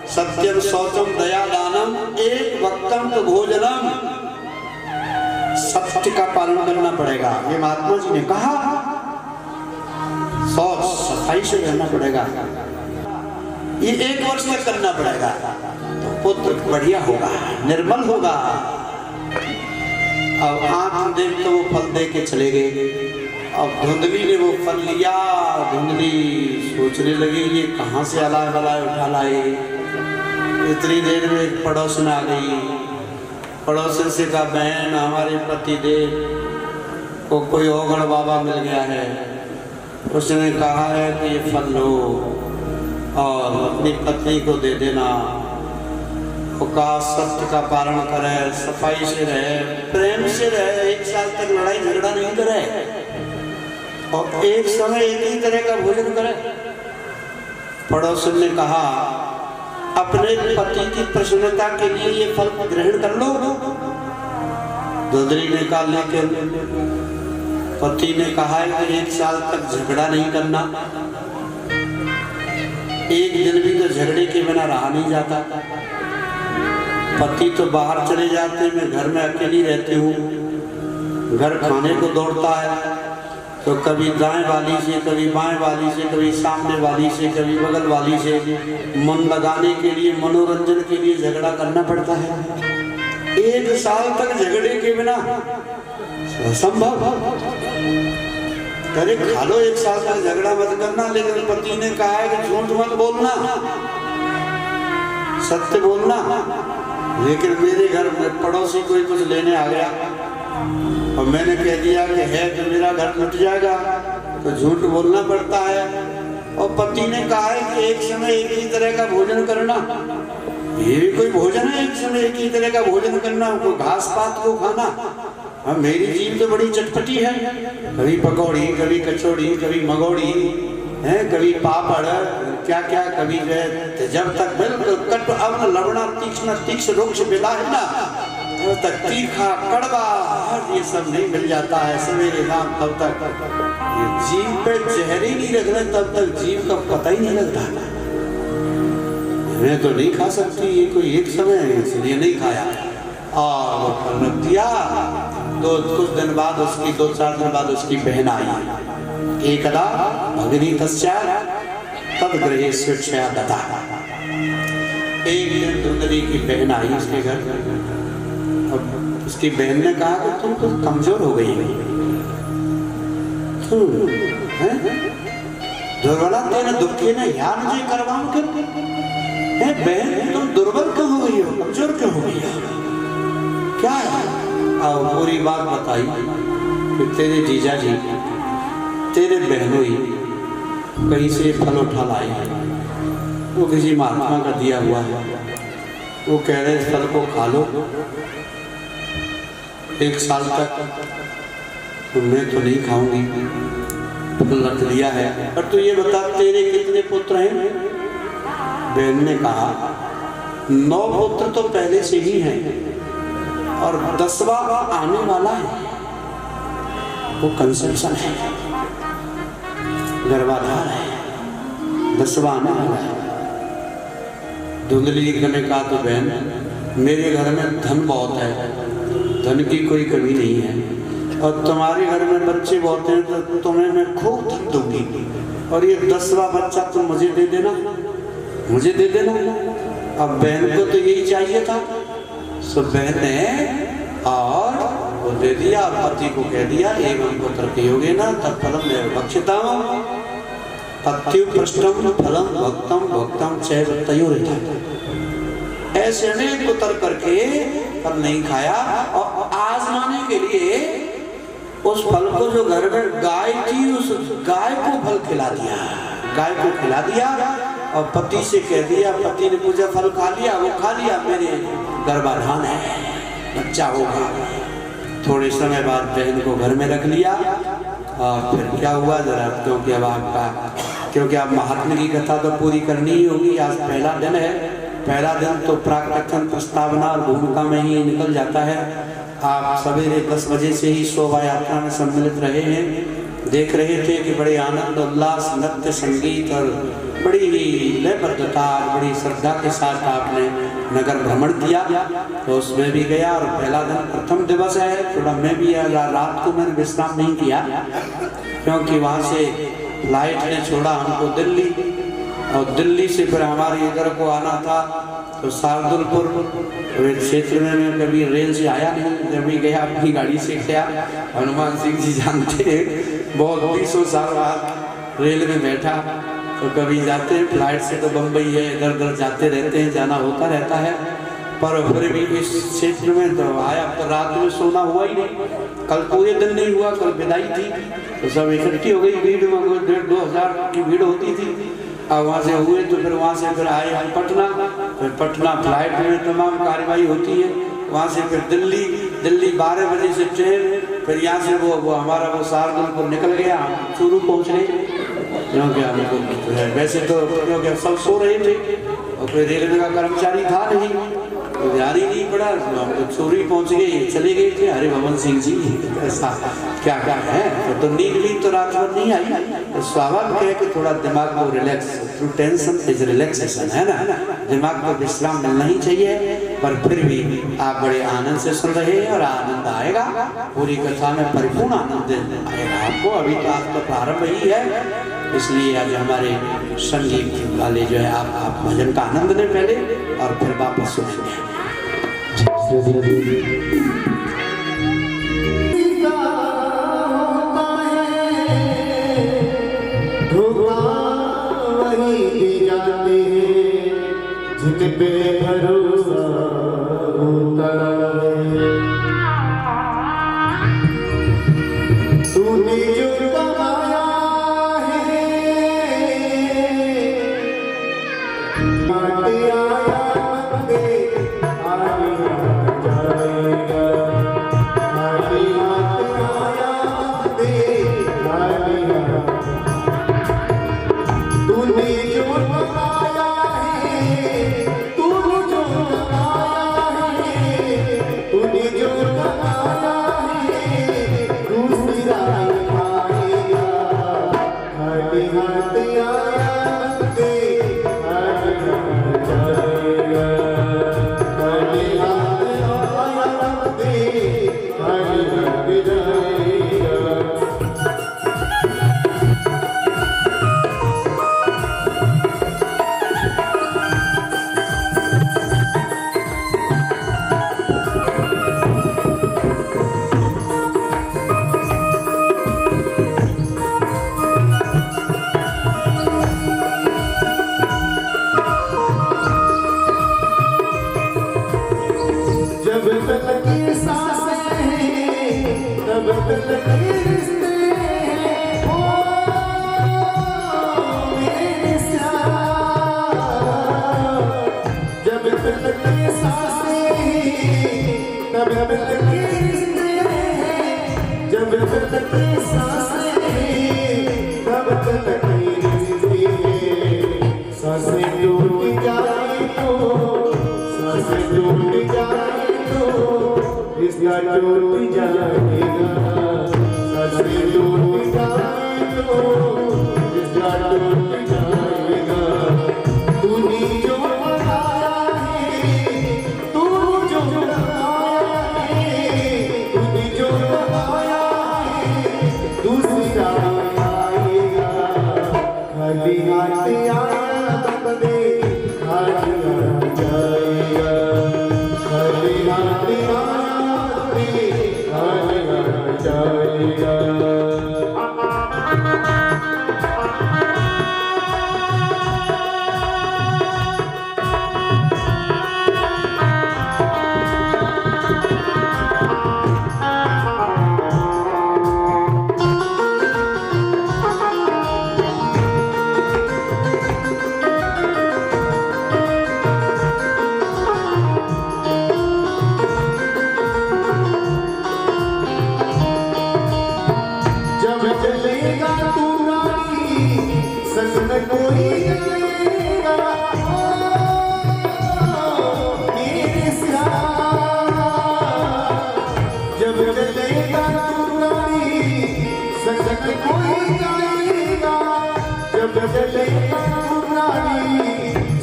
सत्यम शौचम दया दानम एक भक्तम तो भोजनम, सत्य का पालन करना पड़ेगा। ये महात्मा जी ने कहा, शौच सफाई से रहना पड़ेगा, ये 1 वर्ष तक करना पड़ेगा, तो पुत्र बढ़िया होगा, निर्मल होगा। अब आंख देख तो वो फल दे के चले गए। अब धुंधली ने वो फल लिया। धुंधली सोचने लगी ये कहाँ से अलाय बलाय उठा लाए। इतनी देर में एक पड़ोसन आ गई। पड़ोसन से कहा, बहन हमारे पति देव को कोई ओगण बाबा मिल गया है, उसने कहा है कि ये फल लो और अपनी पत्नी को दे देना। का सत्य का पालन करे, सफाई से रहे, प्रेम से रहे, 1 साल तक लड़ाई झगड़ा नहीं करे और एक समय एक ही तरह का भोजन करे। पड़ोसन ने कहा, अपने पति की प्रसन्नता के लिए ये फल ग्रहण कर लो। धुंधली ने कहा, लेकिन पति ने कहा है कि 1 साल तक झगड़ा नहीं करना। एक दिन भी तो झगड़े के बिना रहा नहीं जाता। पति तो बाहर चले जाते, मैं घर में अकेली रहती हूँ। घर खाने को दौड़ता है तो कभी दाएं वाली से, कभी बाएं वाली से, कभी सामने वाली से, कभी बगल वाली से। मन लगाने के लिए, मनोरंजन के लिए झगड़ा करना पड़ता है। 1 साल तक झगड़े के बिना असंभव। अरे खा लो, 1 साल तक झगड़ा मत करना। लेकिन पति ने कहा है कि झूठ मत बोलना, सत्य बोलना। लेकिन मेरे घर में पड़ोसी कोई कुछ लेने आ गया और मैंने कह दिया कि है तो मेरा घर लुट जाएगा, तो झूठ बोलना पड़ता है। और पति ने कहा है कि एक समय एक ही तरह का भोजन करना। ये भी कोई भोजन है, एक समय एक ही तरह का भोजन करना, कोई घास पात को खाना। हाँ, मेरी जीभ तो बड़ी चटपटी है, कभी पकौड़ी, कभी कचौड़ी, कभी मगौड़ी है, कभी पापड़, क्या क्या, कभी जो है। जब तक बिल्कुल कट अवन लवणा तीक्ष्ण तीक्ष्ण रुक्ष बिला है ना, तब तक तीखा कड़वा ये सब नहीं मिल जाता है सवेरे शाम, तब तक ये जीभ पे जहरी नहीं रख रहे, तब तक जीभ का पता ही नहीं लगता। मैं तो नहीं खा सकती, ये कोई एक समय है इसलिए नहीं खाया। और वो फल रख दिया। तो कुछ दिन बाद उसकी, 2-4 दिन बाद उसकी बहन आई। एकदा भगिनी तस्या तद गृहे स्वेच्छया दता। एक दिन धुंधली की बहन आई उसके घर। अब उसकी बहन ने कहा कि तुम तो कमजोर हो गई है, दुर्बला तेरे दुखे ने यार मुझे करवाऊं क्यों? बहन तुम दुर्बल क्यों हो गई हो, कमजोर क्यों हो गई हो, क्या है? और पूरी बात बताई कि तेरे जीजा जी, तेरे बहनोई कहीं से फल उठा लाए, वो किसी महात्मा का दिया हुआ है, वो कह रहे फल को खा लो 1 साल तक। तो मैं तो नहीं खाऊंगी, फल रख दिया है। पर तू ये बता तेरे कितने पुत्र हैं? बहन ने कहा 9 पुत्र तो पहले से ही हैं और 10वां आने वाला है, वो कंसेप्शन है, गर्भाधान है, 10वां आने वाला है। धुंधली ने कहा तो बहन मेरे घर में धन बहुत है, धन की कोई कमी नहीं है, और तुम्हारे घर में बच्चे बहुत हैं तो तुम्हें मैं खूब धन दूंगी, और ये 10वां बच्चा तुम मुझे दे देना, मुझे दे देना। अब बहन को तो यही चाहिए था, सो बहन ने और वो दे दिया। पति को कह दिया एवं पुत्र के योगे ना तब फलम निर्भक्षिता पत्यु पृष्ठम फलम भक्तम भक्तम चैव तयोरिता। ऐसे अनेक पुत्र करके फल नहीं खाया, और आजमाने के लिए उस फल को जो घर में गाय थी उस गाय को फल खिला दिया, गाय को खिला दिया। और पति से कह दिया, पति ने पूछा फल खा लिया? वो खा लिया, मेरे गर्भाधान है, बच्चा होगा। थोड़े समय बाद बहन को घर में रख लिया। और फिर क्या हुआ जरा, क्योंकि अब क्योंकि आप महात्मा की कथा तो पूरी करनी ही होगी। आज पहला दिन है, पहला दिन तो प्राकथन प्रस्तावना और भूमिका में ही निकल जाता है। आप सवेरे 10 बजे से ही शोभा यात्रा में सम्मिलित रहे हैं, देख रहे थे कि बड़े आनंद उल्लास, नृत्य, संगीत और बड़ी ही लयबद्धता और बड़ी श्रद्धा के साथ आपने नगर भ्रमण किया, तो उसमें भी गया। और पहला दिन प्रथम दिवस है, थोड़ा मैं भी रात को मैंने विश्राम नहीं किया, क्योंकि वहाँ से फ्लाइट ने छोड़ा हमको दिल्ली, और दिल्ली से फिर हमारे इधर को आना था, तो शार्दुलपुर क्षेत्र में मैं कभी रेल से आया नहीं, जब भी गया अपनी गाड़ी से गया। हनुमान सिंह जी जानते हैं, बहुत 20 साल बाद रेल में बैठा, तो कभी जाते हैं फ्लाइट से तो बम्बई है, इधर उधर जाते रहते हैं, जाना होता रहता है। पर फिर भी इस क्षेत्र में तो आया, तो रात में सोना हुआ ही नहीं, कल पूरे दिन नहीं हुआ, कल विदाई थी, तो सब इकट्ठी हो गई भीड़ में, 1,500-2 हज़ार की भीड़ होती थी। अब वहाँ से हुए तो फिर वहाँ से फिर आए हम पटना, फिर पटना फ्लाइट में तमाम कार्रवाई होती है, वहाँ से फिर दिल्ली 12 बजे से ट्रेन, फिर यहाँ से वो हमारा वो शार्दुलपुर निकल गया, हम चूरू पहुँच गए, क्योंकि हमको वैसे तो क्योंकि सब सो रहे थे और कोई रेलवे का कर्मचारी था नहीं, तो ध्यान ही नहीं पड़ा, हम तो चोरी पहुंच गए, चले गए थे। अरे भवन सिंह जी ऐसा क्या क्या है, तो नींद भी तो रात भर नहीं आई, तो स्वाभाविक है कि थोड़ा दिमाग को relax, through tension is relaxation, है ना, दिमाग को विश्राम मिलना ही चाहिए। पर फिर भी आप बड़े आनंद से सुन रहे हैं और आनंद आएगा, पूरी कथा में परिपूर्ण आनंद आएगा आपको। अभी तो आज तो प्रारंभ ही है, इसलिए आज हमारे संगीत वाले जो है आप भजन का आनंद लें पहले और फिर वापस सुनेंगे। जिन पे भरोसा होता है, तूने जो कमाया है बाटे आया बंदे आगे जाएगा, आगे आया बंदे आगे, तूने जो कमाया जाएगा।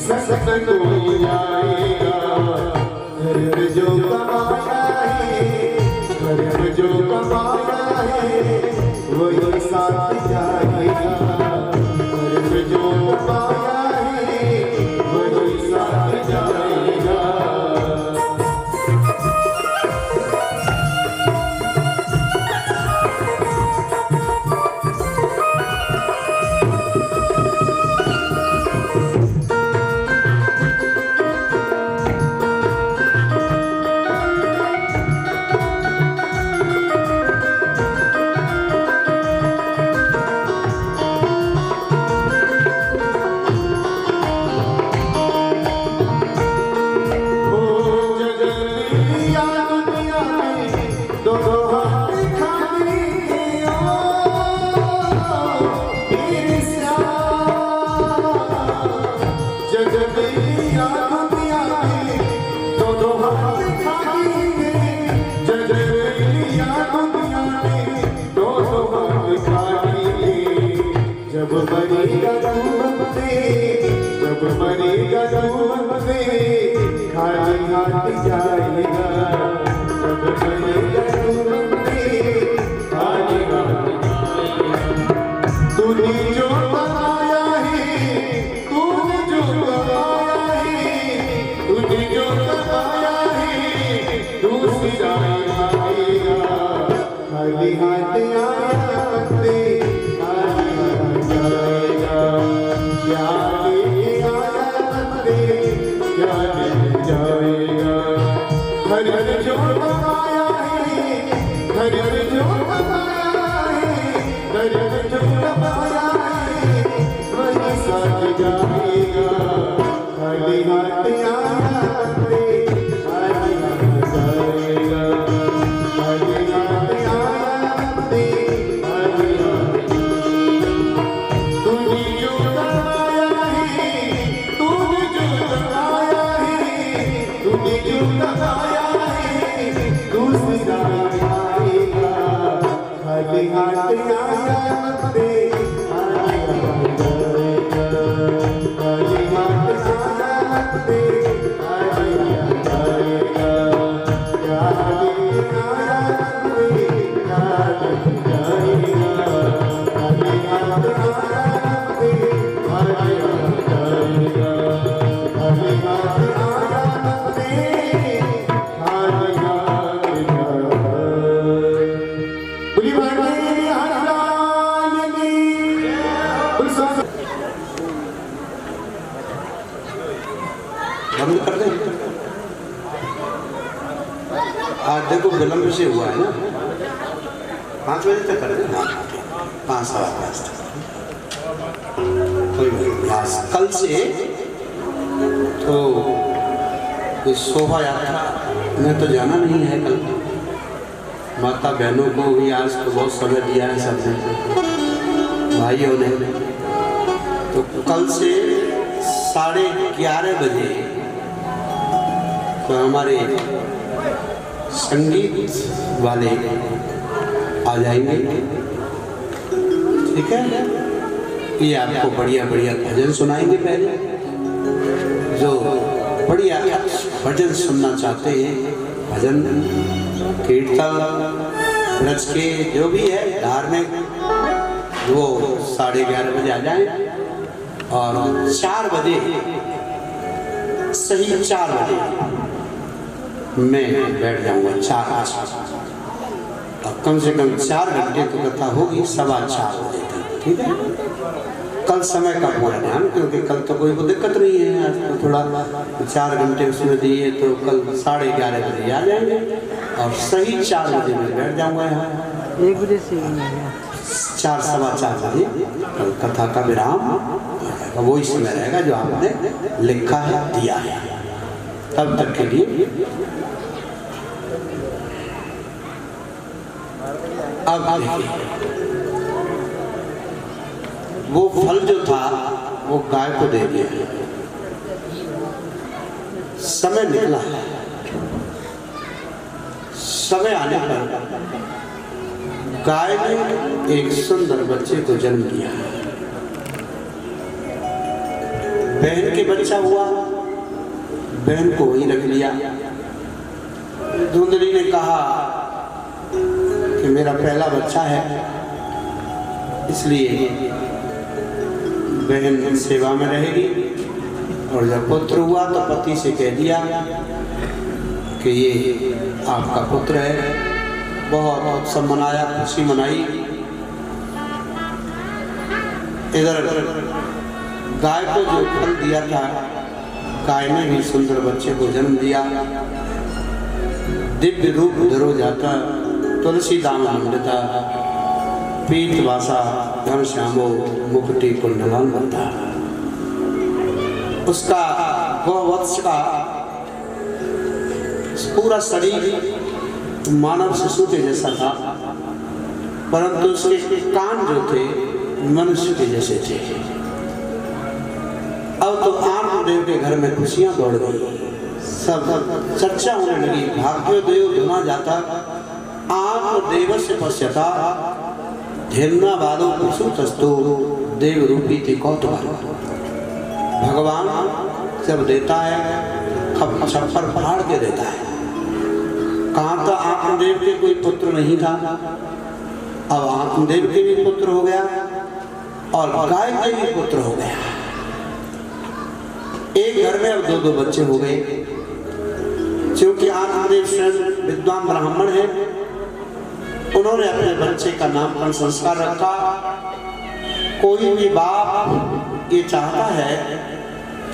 संग कोई आएगा, घर में जो कमाया है, घर में जो कमाया है वही साथ जाएगा, घर में जो कमाया है वही साथ जाएगा। जब मरेगा तू हमसे खाली हाथ जाएगा, जब मरेगा तू हमसे खाली हाथ जाएगा। तूने जो कमाया है, तूने जो कमाया है, तूने जो कमाया है दूसरा आएगा, खाली हाथ आया बंदे बंद कर दे। आज देखो विलंब से हुआ है ना, 5 बजे तक कर दे, 5 सवा 5 तक कोई अभ्यास। कल से तो इस शोभा यात्रा में तो जाना नहीं है। कल माता बहनों को भी आज तो बहुत समय दिया है सबने, भाइयों ने। तो कल से 11:30 बजे तो हमारे संगीत वाले आ जाएंगे, ठीक है। ये आपको बढ़िया बढ़िया भजन सुनाएंगे। पहले जो बढ़िया भजन सुनना चाहते हैं, भजन कीर्तन ब्रज के जो भी है धार्मिक, वो 11:30 बजे आ जाए। और 4 बजे, सही 4 बजे मैं बैठ जाऊंगा, 4 और कम से कम 4 घंटे तो कथा होगी, 4:15 बजे तक, ठीक है। कल समय का पूरा ध्यान, क्योंकि कल तो कोई दिक्कत नहीं है। आज तो थोड़ा 4 घंटे उसमें दिए तो कल 11:30 बजे आ जाएंगे और सही 4 बजे मैं बैठ जाऊंगा यहाँ। 1 बजे से 4 सवा 4 बजे कल कथा का विराम, वही समय रहेगा जो आपने लिखा है, दिया है। तब तक के लिए अब वो फल जो था वो गाय को दे दिया। समय निकला है, समय आने पर गाय ने एक सुंदर बच्चे को जन्म दिया। बहन के बच्चा हुआ, बहन को वहीं रख लिया। धुंधली ने कहा कि मेरा पहला बच्चा है, इसलिए बहन सेवा में रहेगी। और जब पुत्र हुआ तो पति से कह दिया कि ये आपका पुत्र है। बहुत उत्सव मनाया, खुशी मनाई। इधर गाय को जो फल दिया था, गाय ने भी सुंदर बच्चे को जन्म दिया। दिव्य रूप धरो जाता, तुलसी दाम मंडिता, पीत वासा घन श्यामो मुकुटी कुंडलान बनता। उसका गौवत्स का पूरा शरीर मानव शिशु के जैसा था, परंतु उसके कान जो थे मनुष्य के जैसे थे। अब तो आत्मदेव के घर में खुशियां दौड़ गई, सब चर्चा होने लगी। भाग्योदय धुना जाता, आत्मदेव से पश्यता धेनुना बालो पशु तस्तु देव रूपी थी कौतुक। भगवान जब देता है छप्पर फाड़ के देता है। कहाँ था आत्मदेव के कोई पुत्र नहीं था, अब आत्मदेव के भी पुत्र हो गया और गाय के भी पुत्र हो गया। एक घर में अब दो दो बच्चे हो गए। क्योंकि आत्मदेव स्वयं विद्वान ब्राह्मण है, उन्होंने अपने बच्चे का नामकरण संस्कार रखा। कोई भी बाप ये चाहता है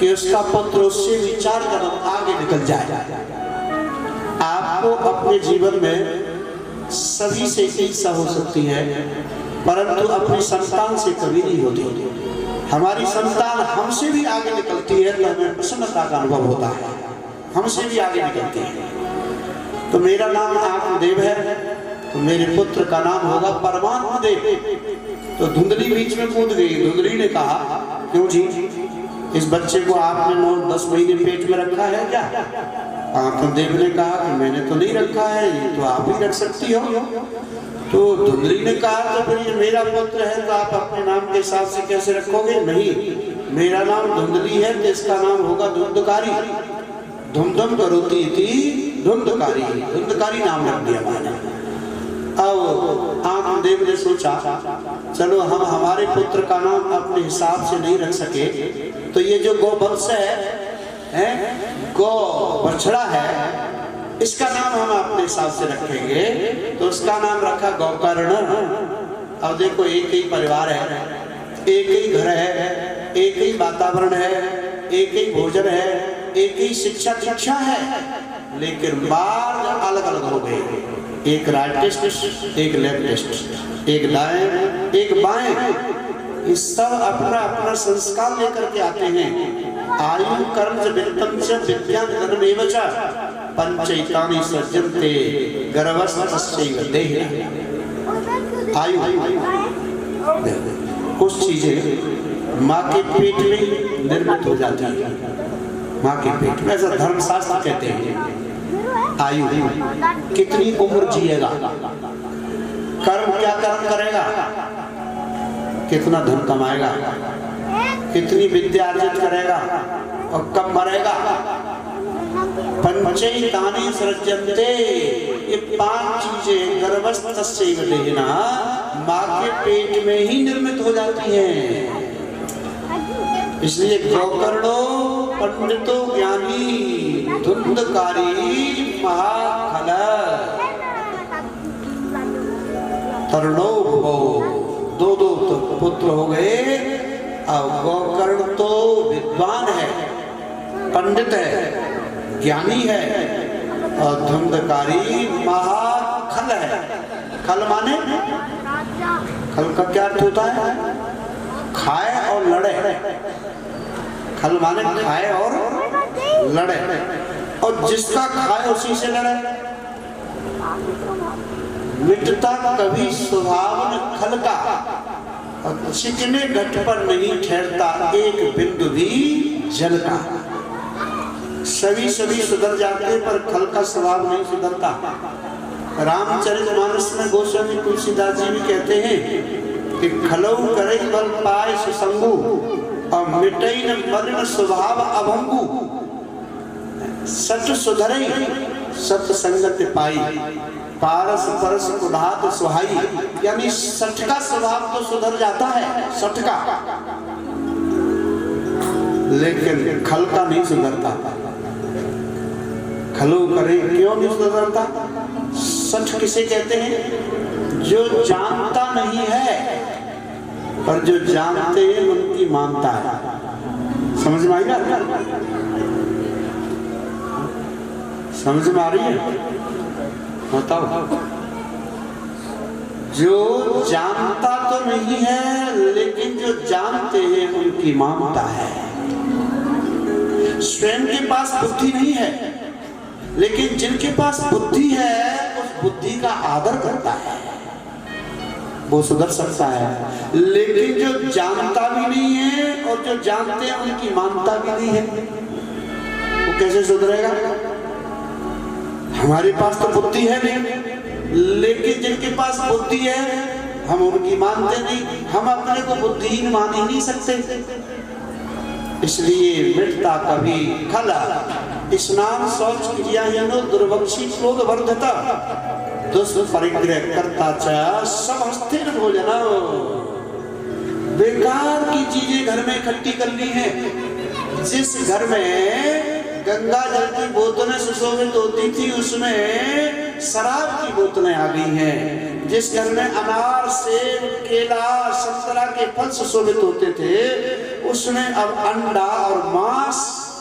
कि उसका पुत्र उससे विचार कदम आगे निकल जाए। आपको अपने जीवन में सभी से इच्छा हो सकती है, परंतु अपनी संतान से कभी नहीं होती। हमारी संतान हमसे भी आगे निकलती है तो हमें प्रसन्नता का अनुभव होता है, हमसे भी आगे निकलती है। तो मेरा नाम आत्मदेव है, तो मेरे पुत्र का नाम होगा परमात्मा देव। तो धुंधली बीच में कूद गई। धुंधली ने कहा, क्यों जी, इस बच्चे को आपने 9-10 महीने पेट में रखा है क्या? आत्मदेव ने कहा कि मैंने तो नहीं रखा है, ये तो आप ही रख सकती हो। तो धुंधली ने कहा, तो फिर ये मेरा पुत्र है तो आप अपने नाम के हिसाब से कैसे रखोगे? नहीं, मेरा नाम धुंधली है तो इसका नाम होगा धुंधकारी। धुमधुम करोती थी धुंधकारी, धुंधकारी नाम रख दिया मैंने। अब आत्मदेव ने सोचा, चलो हम हमारे पुत्र का नाम अपने हिसाब से नहीं रख सके, तो ये जो गौवंश है, गौ बछड़ा है, इसका नाम हम अपने हिसाब से रखेंगे। तो उसका नाम रखा गौकर्ण। अब देखो, एक ही परिवार है, एक ही घर है, एक ही वातावरण है, एक ही भोजन है, एक ही शिक्षा दीक्षा है, लेकिन मार्ग अलग अलग हो गए। एक राइटिस्ट, एक लेफ्टिस्ट, एक दाएं, एक बाएं। इस सब अपना अपना संस्कार लेकर के आते हैं। आयु कर्म वित्तम च विद्या धनमेव च पंचैतानि सज्जन्ते गर्भस्थस्यैव देहे। आयु, कुछ चीजें माँ के पेट में निर्मित हो जाती है। माँ के पेट में, ऐसा धर्मशास्त्र कहते हैं। आयु कितनी उम्र जिएगा, कर्म क्या कर्म करेगा, कितना धन कमाएगा, कितनी विद्या अर्जित करेगा और कब मरेगा। पंचैतानि सृज्यन्ते, ये 5 चीजें गर्भस्थस्यैव देहिना, माँ के पेट में ही निर्मित हो जाती हैं। इसलिए गौकर्णो पंडितो ज्ञानी धुंधकारी महाखल तरुणो भो। दो दो तो पुत्र हो गए। अब गौकर्ण तो विद्वान है, पंडित है, ज्ञानी है, और धुंधकारी महाखल है। खल माने, खल का क्या अर्थ होता है? खाए और लड़े। खल माने खाए और लड़े, और जिसका खाए उसी से लड़े। मिटता कभी स्वभाव न खल का, और चिकने घट पर नहीं ठहरता एक बिंदु भी जल का। सभी सुधर जाते पर खल का स्वभाव नहीं सुधरता। रामचरितमानस में गोस्वामी तुलसीदास जी भी कहते हैं कि खलऊ करे बल पाए सुसंगु, और मिटई न मरण स्वभाव अभंगु, सच सुधरई सत संगत पाई, पारस परस कुढ़ात सुहाई। यानी सठ का स्वभाव तो सुधर जाता है, सठ का, लेकिन खल का नहीं सुधरता। खलो करे क्यों नहीं सुधरता? सठ किसे कहते हैं? जो जानता नहीं है पर जो जानते हैं उनकी मानता है। समझ में आई बात? समझ में आ रही है? बताओ। जो जानता तो नहीं है लेकिन जो जानते हैं उनकी मानता है। स्वयं के पास बुद्धि नहीं है लेकिन जिनके पास बुद्धि है उस बुद्धि का आदर करता है, वो सुधर सकता है। लेकिन जो जानता भी नहीं है और जो जानते हैं उनकी मानता भी नहीं है, वो कैसे सुधरेगा? हमारे पास तो बुद्धि है नहीं, लेकिन जिनके पास बुद्धि है हम उनकी मानते नहीं। हम अपने को बुद्धिहीन मान ही नहीं सकते। इसलिए मिटता कभी खला, स्नान शौच क्रिया दुर्वक्षी क्रोध वर्धता, दुष्परिग्रह करता च सब स्थिर भोजन। बेकार की चीजें घर में इकट्ठी कर ली है। जिस घर में गंगा जल की बोतलें सुशोभित होती थी उसमें शराब की बोतलें आ गई हैं। जिस घर में अनार सेब केला संतरा के फल सुशोभित होते थे उसमें अब अंडा और मांस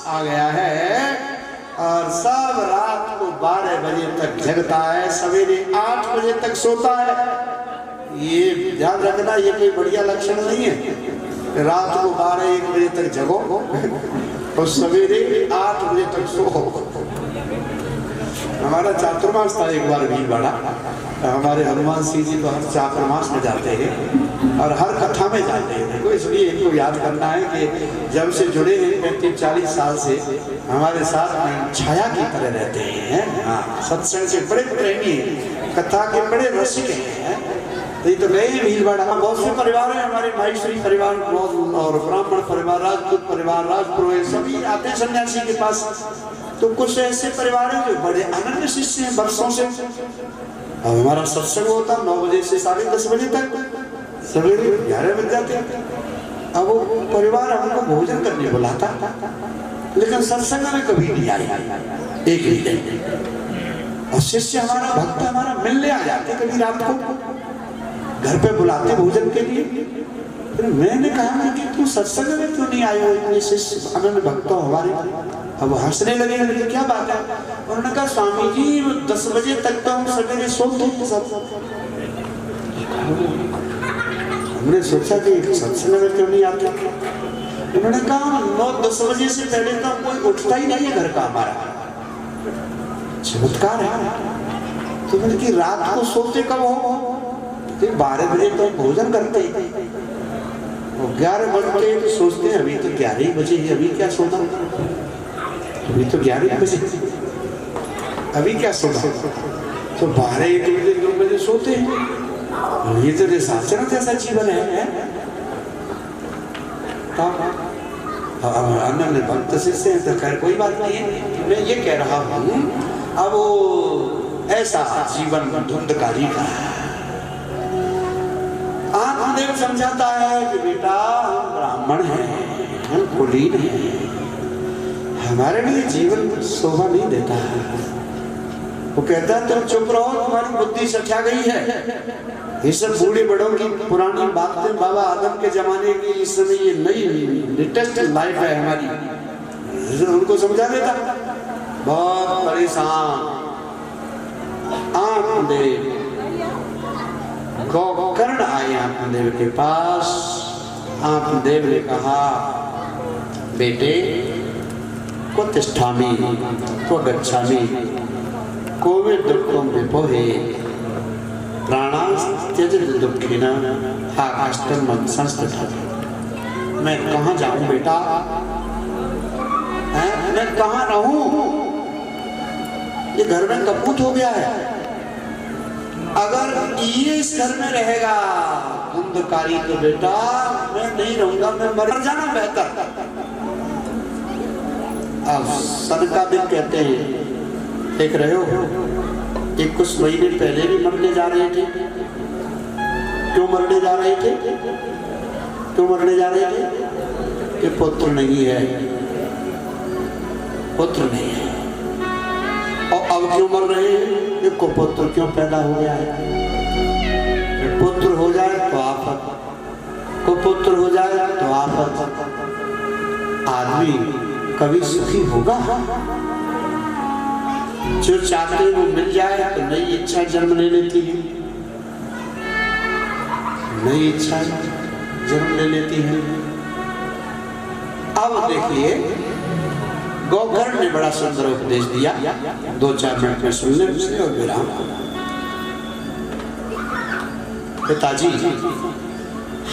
आ गया है। और सब रात को 12 बजे तक जगता है, सवेरे 8 बजे तक सोता है। ये ध्यान रखना, ये कोई बढ़िया लक्षण नहीं है। रात को 12-1 बजे तक जगो और सवेरे 8 बजे तक सो। हमारा चातुर्मास था एक बार भीलवाड़ा, हमारे हनुमान सिंह जी तो हर चातुर्मास में जाते हैं और हर कथा में जाते हैं। देखो इसलिए इनको याद करना है कि जब से जुड़े हैं 35-40 साल से हमारे साथ में छाया की तरह रहते हैं। हाँ, सत्संग के बड़े प्रेमी हैं, कथा के बड़े रसिक हैं। तो ये तो गए भीलवाड़ा, बहुत से परिवार हैं हमारे, माहेश्वरी परिवार और ब्राह्मण परिवार, राजपूत परिवार, राजपुरोहित सभी आते हैं सन्यासी के पास। तो कुछ ऐसे परिवार हैं जो बड़े अनन्य शिष्य हैं वर्षों से। अब हमारा सत्संग होता 9 बजे से 10:30 बजे तक, सवेरे 11 बज जाते। अब वो परिवार हमको भोजन करने बुलाता लेकिन सत्संग में कभी नहीं आया एक ही दिन। और शिष्य हमारा भक्त हमारा मिलने आ जाते कभी रात को, घर पे बुलाते भोजन के लिए। फिर मैंने कहा कि तू सत्संग में क्यों नहीं आए हो? इतने शिष्य अनन्य भक्त हमारे। अब हमने लगे क्या बात है? उन्होंने कहा स्वामी जी 10 बजे तक तो हम सवेरे सोते हैं सब। हमने सोचा कि सत्संग में क्यों नहीं आते? उन्होंने कहा 9-10 बजे से पहले तो कोई उठता ही नहीं है घर का हमारा। चमत्कार है। तो मैंने कि रात को सोते कब हो? 12 बजे तो भोजन करते हैं, 11 बजे तो सोचते हैं अभी तो 11 बजे ही, अभी क्या सोना, अभी तो 11 बजे, अभी क्या सोना। तो 12-1 बजे 2 बजे सोते हैं। ये तो शास्त्र जैसा जीवन है। अनन्य भक्त शिष्य हैं तो खैर कोई बात नहीं है। मैं ये कह रहा हूँ अब ऐसा जीवन धुंधकारी का आत्मदेव समझाता है कि बेटा हम ब्राह्मण हैं, हम कुलीन हैं, हमारे लिए जीवन शोभा नहीं देता है। वो कहता है तुम चुप रहो, तुम्हारी बुद्धि सठा गई है। ये सब बूढ़े बड़ों की पुरानी बातें, बाबा आदम के जमाने की, इस समय ये नई लेटेस्ट लाइफ है हमारी, उनको समझा देता। बहुत परेशान आत्मदेव गोकर्ण आए आत्मदेव के पास। आत्मदेव ने कहा बेटे को तिष्ठामि को गच्छामि कोविड दुःखं विपोहे प्राणास्त्यज दुःखेन हा कष्टं मत् संस्थितः। मैं कहाँ जाऊं बेटा, मैं कहाँ रहूं? ये घर में कपूत हो गया है। अगर ये इस घर में रहेगा धुंधकारी तो बेटा मैं नहीं रहूंगा, मैं मर जाना बेहतर। अब सनकादिक कहते हैं, देख रहे हो एक कुछ महीने पहले भी मरने जा रहे थे। क्यों मरने जा रहे थे? क्यों मरने जा रहे थे? कि पुत्र नहीं है, पुत्र नहीं है। और अब क्यों मर रहे हैं? कि कुपुत्र क्यों पैदा हो गया है। पुत्र हो जाए तो आफत, कुपुत्र हो जाए तो आफत। आदमी कभी सुखी होगा? जो चाहते वो मिल जाए तो नई इच्छा जन्म ले लेती है, नई इच्छा जन्म ले लेती है। अब देखिए गौकर्ण ने बड़ा सुंदर उपदेश दिया, 2-4 मिनट में सुन ले उसने और विराम। पिताजी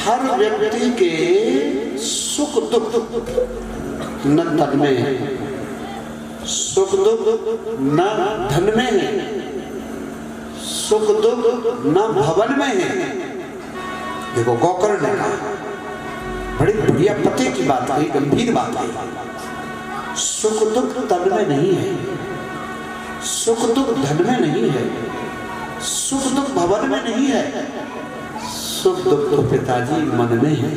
हर व्यक्ति के सुख दुख न धन में है, सुख दुख न धन में है, सुख दुख न भवन में है। देखो गौकर्ण ने कहा, बड़ी बढ़िया पते की बात है, गंभीर बात है। सुख दुख तन में नहीं है, सुख दुख धन में नहीं है, सुख दुख भवन में नहीं है, सुख दुख तो पिताजी मन में है,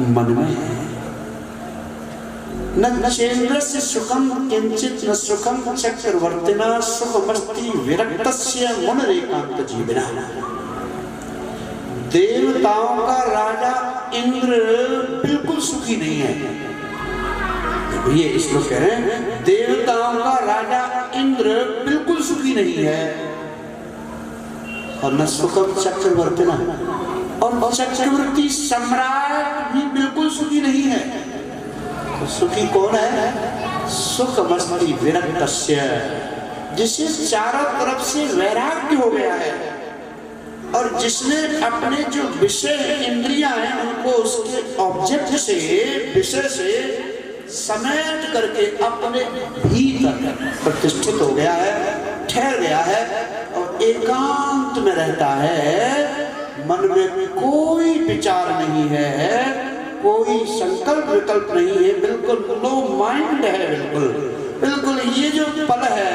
मन में है। न चेन्द्रस्य सुखम किंचित न सुखम चक्रवर्तिना सुखमस्ति विरक्तस्य मुनिरेकांत जीवना। देवताओं का राजा इंद्र बिल्कुल सुखी नहीं है। ये श्लोक कह रहे हैं, देवताओं का राजा इंद्र बिल्कुल सुखी नहीं है, और न सुखम चक्रवर्तिना, और चक्रवर्ती सम्राट भी बिल्कुल सुखी नहीं है। तो सुखी कौन है? सुखमस्ति विरक्तस्य, जिसे चारों तरफ से वैराग्य हो गया है, और जिसने अपने जो विषय इंद्रियां हैं उनको उसके ऑब्जेक्ट से, विषय से समेट करके अपने भीतर प्रतिष्ठित हो गया है, ठहर गया है, और एकांत में रहता है। मन में कोई विचार नहीं है, कोई संकल्प विकल्प नहीं है, बिल्कुल नो माइंड है, बिल्कुल बिल्कुल। ये जो पल है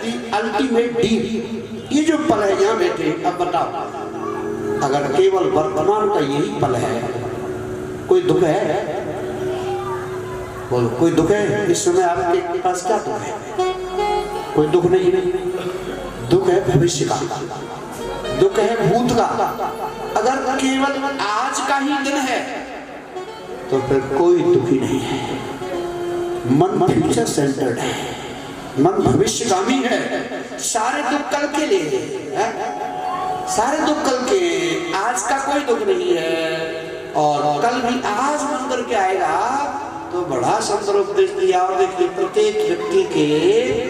दी अल्टीमेट डीप, ये जो पल है यहाँ बैठे, अब बताओ अगर केवल वर्तमान का यही पल है, कोई दुख है? बोलो कोई दुख है? इस समय आपके पास क्या दुख है? कोई दुख नहीं, दुख है भविष्य का, दुख है भूत का। अगर केवल आज का ही दिन है तो फिर कोई दुखी नहीं है। मन फ्यूचर सेंटर्ड है, मन भविष्यगामी है। सारे दुख कल के लिए है, सारे दुख कल के, आज का कोई दुख नहीं है। और कल भी आज मन करके आएगा। तो बड़ा सुंदर उपदेश दिया। और देखिए प्रत्येक व्यक्ति के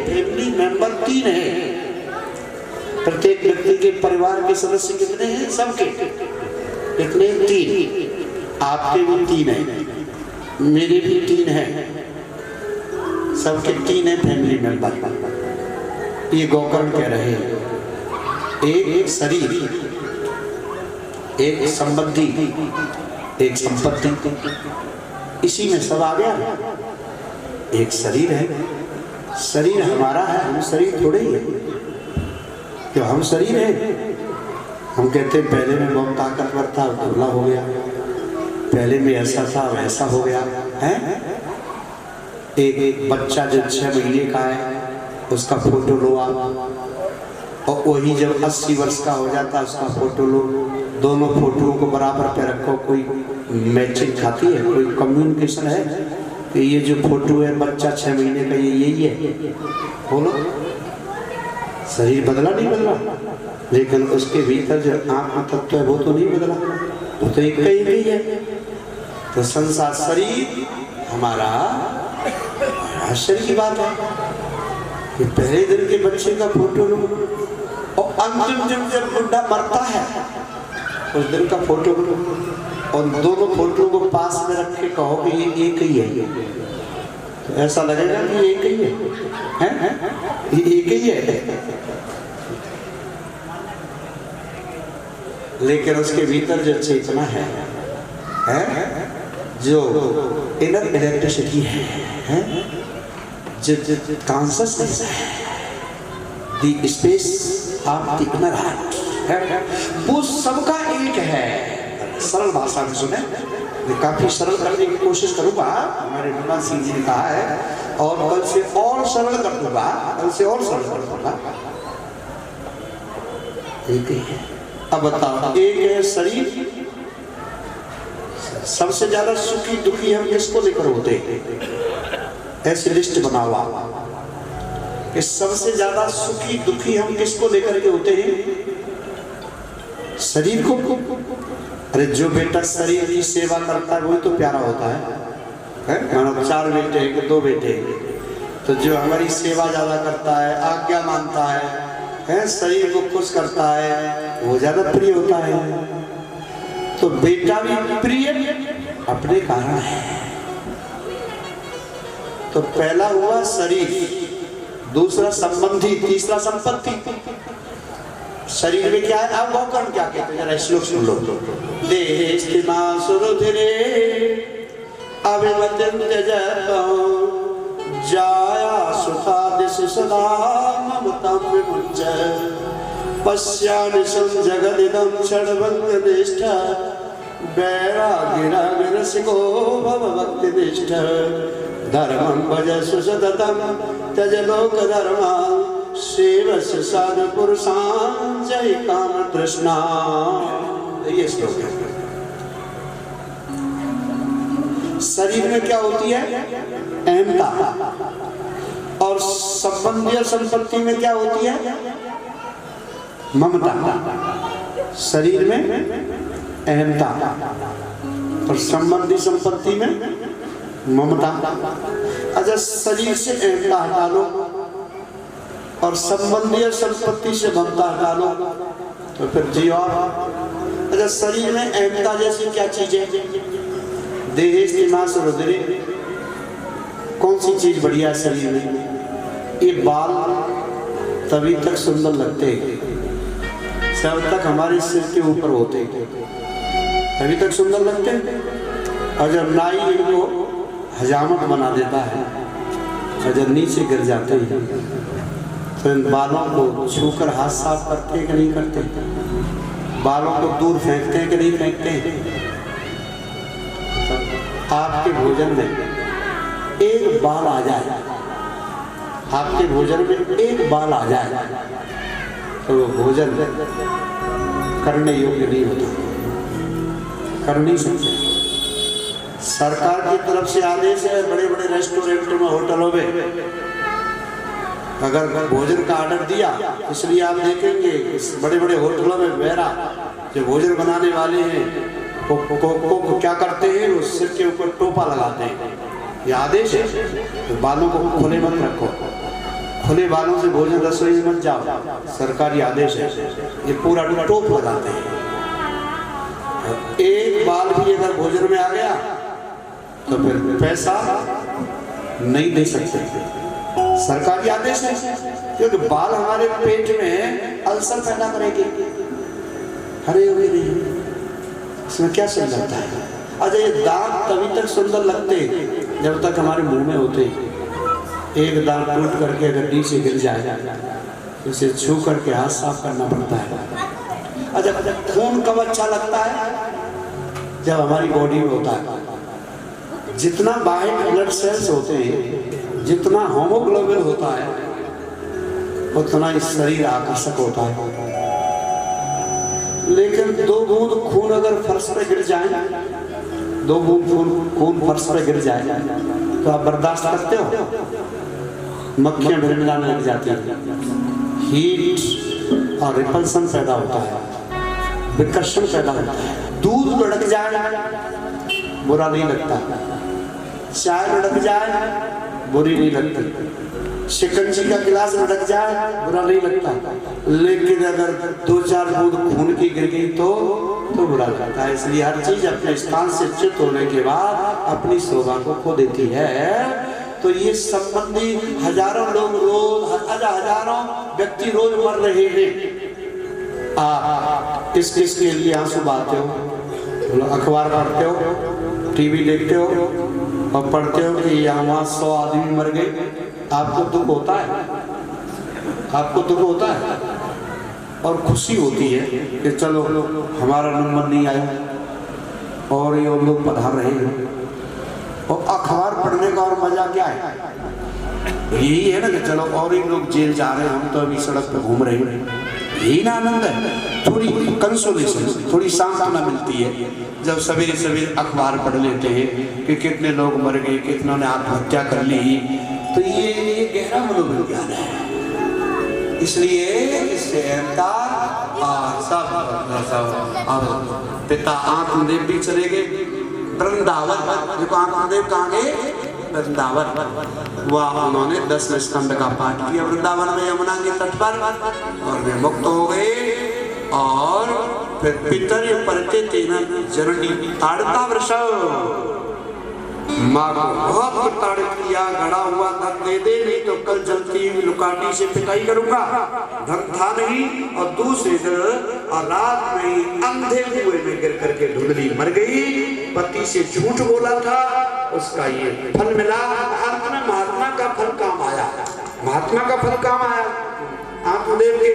फैमिली मेंबर 3 है। प्रत्येक व्यक्ति के परिवार के सदस्य कितने हैं? सबके कितने? 3। आपके भी 3 है, मेरे भी 3 है, सबके 3 है फैमिली मेंबर। ये गौकर्ण कह रहे हैं, एक शरीर, एक संबंधी, एक संपत्ति, इसी में सब आ गया। एक शरीर है, शरीर हमारा है, हम शरीर थोड़े ही है। तो हम शरीर है। हम कहते हैं पहले में बहुत ताकतवर था, दुबला हो गया, पहले में ऐसा था वैसा हो गया है। एक बच्चा जो 6 महीने का है उसका फोटो लो आप, और वही जब 80 वर्ष का हो जाता है उसका फोटो लो। दोनों फोटोओं को बराबर पे रखो, कोई मैचिंग खाती है, कोई कम्युनिकेशन है? तो ये जो फोटो है बच्चा 6 महीने का, ये यही है। बोलो शरीर बदला नहीं बदला, लेकिन उसके भीतर जो आत्म तत्व है वो तो नहीं बदला, वो तो एक ही है। तो संसार शरीर हमारा आश्चर्य की बात है कि पहले दिन के बच्चे का फोटो लो, और अंतिम दिन जब बुढ़ा मरता है उस दिन का फोटो लो, और दोनों फोटो को पास में रख के कहो कि ये एक ही है, तो ऐसा लगेगा कि ये एक ही है, ये एक ही है। लेकिन उसके भीतर जो चेतना है जो इनर इलेक्ट्रिसिटी है जो कॉन्शसनेस है, the space of the inner heart है, वो सबका एक है। सरल भाषा में सुने, मैं काफी सरल करने की कोशिश करूंगा, हमारे हनुमान सिंह जी ने कहा है, और कल से और सरल कर दूंगा, कल से और सरल कर दूंगा। एक ही है। अब बताओ, एक है शरीर, सबसे ज्यादा सुखी दुखी हम किसको लेकर होते हैं? ऐसी लिस्ट बना हुआ कि सबसे ज्यादा सुखी दुखी हम किसको लेकर के होते हैं? शरीर को। अरे जो बेटा शरीर की सेवा करता है वही तो प्यारा होता है। मानो 4 बेटे हैं कि 2 बेटे हैं, तो जो हमारी सेवा ज्यादा करता है, आज्ञा मानता है, शरीर को खुश करता है, वो ज्यादा प्रिय होता है। तो बेटा भी प्रिय अपने कारण है। तो पहला हुआ शरीर, दूसरा संबंधी, तीसरा संपत्ति। शरीर में क्या है? अब वो कर्ण क्या कहते हैं, जरा श्लोक सुन लो। देहेस्तिमा सुरुधिरे अविमत्यंत्य जाया सुखादिश सदा ममतां विमुञ्च पश्यामि जगदिदं षड्भङ्गनिष्ठ वैरागिरसिको भवभक्तिनिष्ठ धर्मं भजस्व सततं त्यज लोकधर्मान् सेवस्य साधु पुरुषान् जय काम तृष्णा। ये श्लोक है। शरीर में क्या होती है? अहमता। और संबंधी और संपत्ति में क्या होती है? ममता। शरीर में अहमता और संबंधी संपत्ति में ममता। अच्छा, शरीर से अहमता हटा लो और संबंधी और संपत्ति से ममता हटा लो तो फिर जियो। अच्छा, शरीर में अहमता जैसी क्या चीज है? देहेस्तिमा सुरुधिरे। कौन सी चीज बढ़िया है शरीर में? ये बाल तभी तक सुंदर लगते हैं जब तक हमारे सिर के ऊपर होते हैं, तभी तक सुंदर लगते हैं। और जब नाई इनको हजामत बना देता है और जब नीचे गिर जाते हैं तो इन बालों को छूकर हाथ साफ करते हैं कि नहीं करते? बालों को दूर फेंकते हैं कि नहीं फेंकते हैं? तो आपके भोजन में एक बाल आ जाए, आपके भोजन में एक बाल आ जाए तो वो भोजन करने योग्य नहीं होता, कर नहीं सकते। सरकार की तरफ से आदेश है, बड़े बड़े रेस्टोरेंटों में, होटलों में अगर भोजन का ऑर्डर दिया, इसलिए आप देखेंगे बड़े बड़े होटलों में बहरा जो भोजन बनाने वाले हैं को क्या करते हैं, वो सिर के ऊपर टोपा लगाते हैं। ये आदेश है, तो बालों को खुले मत रखो, खुले बालों से भोजन रसोई में मत जाओ, सरकारी आदेश है। ये पूरा टोप लगाते हैं। एक बाल भी अगर भोजन में आ गया तो फिर पैसा नहीं दे सकते, सरकारी आदेश है। क्योंकि बाल हमारे पेट में अल्सर पैदा करेंगे, हरे हुए नहीं, इसमें क्या सुंदर लगता है। अच्छा, ये दांत तभी तक सुंदर लगते जब तक हमारे मुंह में होते। एक दांत टूट करके अगर नीचे गिर जाए तो उसे छू करके हाथ साफ करना पड़ता है। अच्छा, खून कब अच्छा लगता है? जब हमारी बॉडी में होता है। जितना बाहर ब्लड सेल्स होते हैं, जितना होमोग्लोबिन होता है, उतना ही शरीर आकर्षक होता है। लेकिन 2 बूंद खून अगर फर्श पे गिर जाए, 2 बूंद खून फर्श पे गिर जाए तो आप बर्दाश्त करते हो? मक्खियां भिड़मिड़ाने लग जाती हैं, हीट और रिपल्सन पैदा होता है, विकर्षण पैदा होता है। दूध लुढ़क जाए बुरा नहीं लगता, चाय लुढ़क जाए बुरी नहीं लगती, शिकंजी का गिलास लुढ़क जाए बुरा नहीं लगता, लेकिन अगर 2-4 बूंद खून की गिर गई तो बुरा लगता है। इसलिए हर चीज अपने स्थान से च्युत होने के बाद अपनी शोभा को खो देती है। तो ये संबंधी हजारों लोग रोज, हजारों व्यक्ति रोज मर रहे हैं। किस किस के लिए आंसू बहाते हो? बोलो अखबार पढ़ते हो, टीवी देखते हो और पढ़ते हो कि यहाँ 100 आदमी मर गए, आपको दुख होता है? आपको दुख होता है? और खुशी होती है कि चलो हमारा नंबर नहीं आया और ये लोग पढ़ा रहे हैं। और अखबार पढ़ने का और मजा क्या है? यही है ना कि चलो और ही लोग जेल जा रहे हैं, हम तो अभी सड़क पे घूम रहे हैं। यही ना आनंद है। थोड़ी कंसोलेशन, थोड़ी सांत्वना मिलती है जब सवेरे सवेरे अखबार पढ़ लेते हैं कि कितने लोग मर गए, कितनों ने आत्महत्या कर ली। तो ये गहरा मनोविज्ञान है। इसलिए इससे अहंकार और सब पिता आत्मदेव भी चले गए वृंदावन। देखो आत्मदेव कहाँ गए? वृंदावन। वह उन्होंने 10 स्कंद का पाठ किया वृंदावन में यमुना के तट पर और वे मुक्त हो गए। और फिर पितर परते तेना जननी ताड़ता वृषभ, माँ को बहुत प्रताड़ित किया, गड़ा हुआ धन दे दे नहीं तो कल जलती हुई लुकाटी से पिटाई करूंगा। धन था नहीं और दूसरे दिन और रात में ही अंधे कुएं में गिर करके धुंधली मर गई। पति से झूठ बोला था, उसका ये फल मिला। अंत में महात्मा का फल काम आया। महात्मा का फल काम आया आत्मदेव के।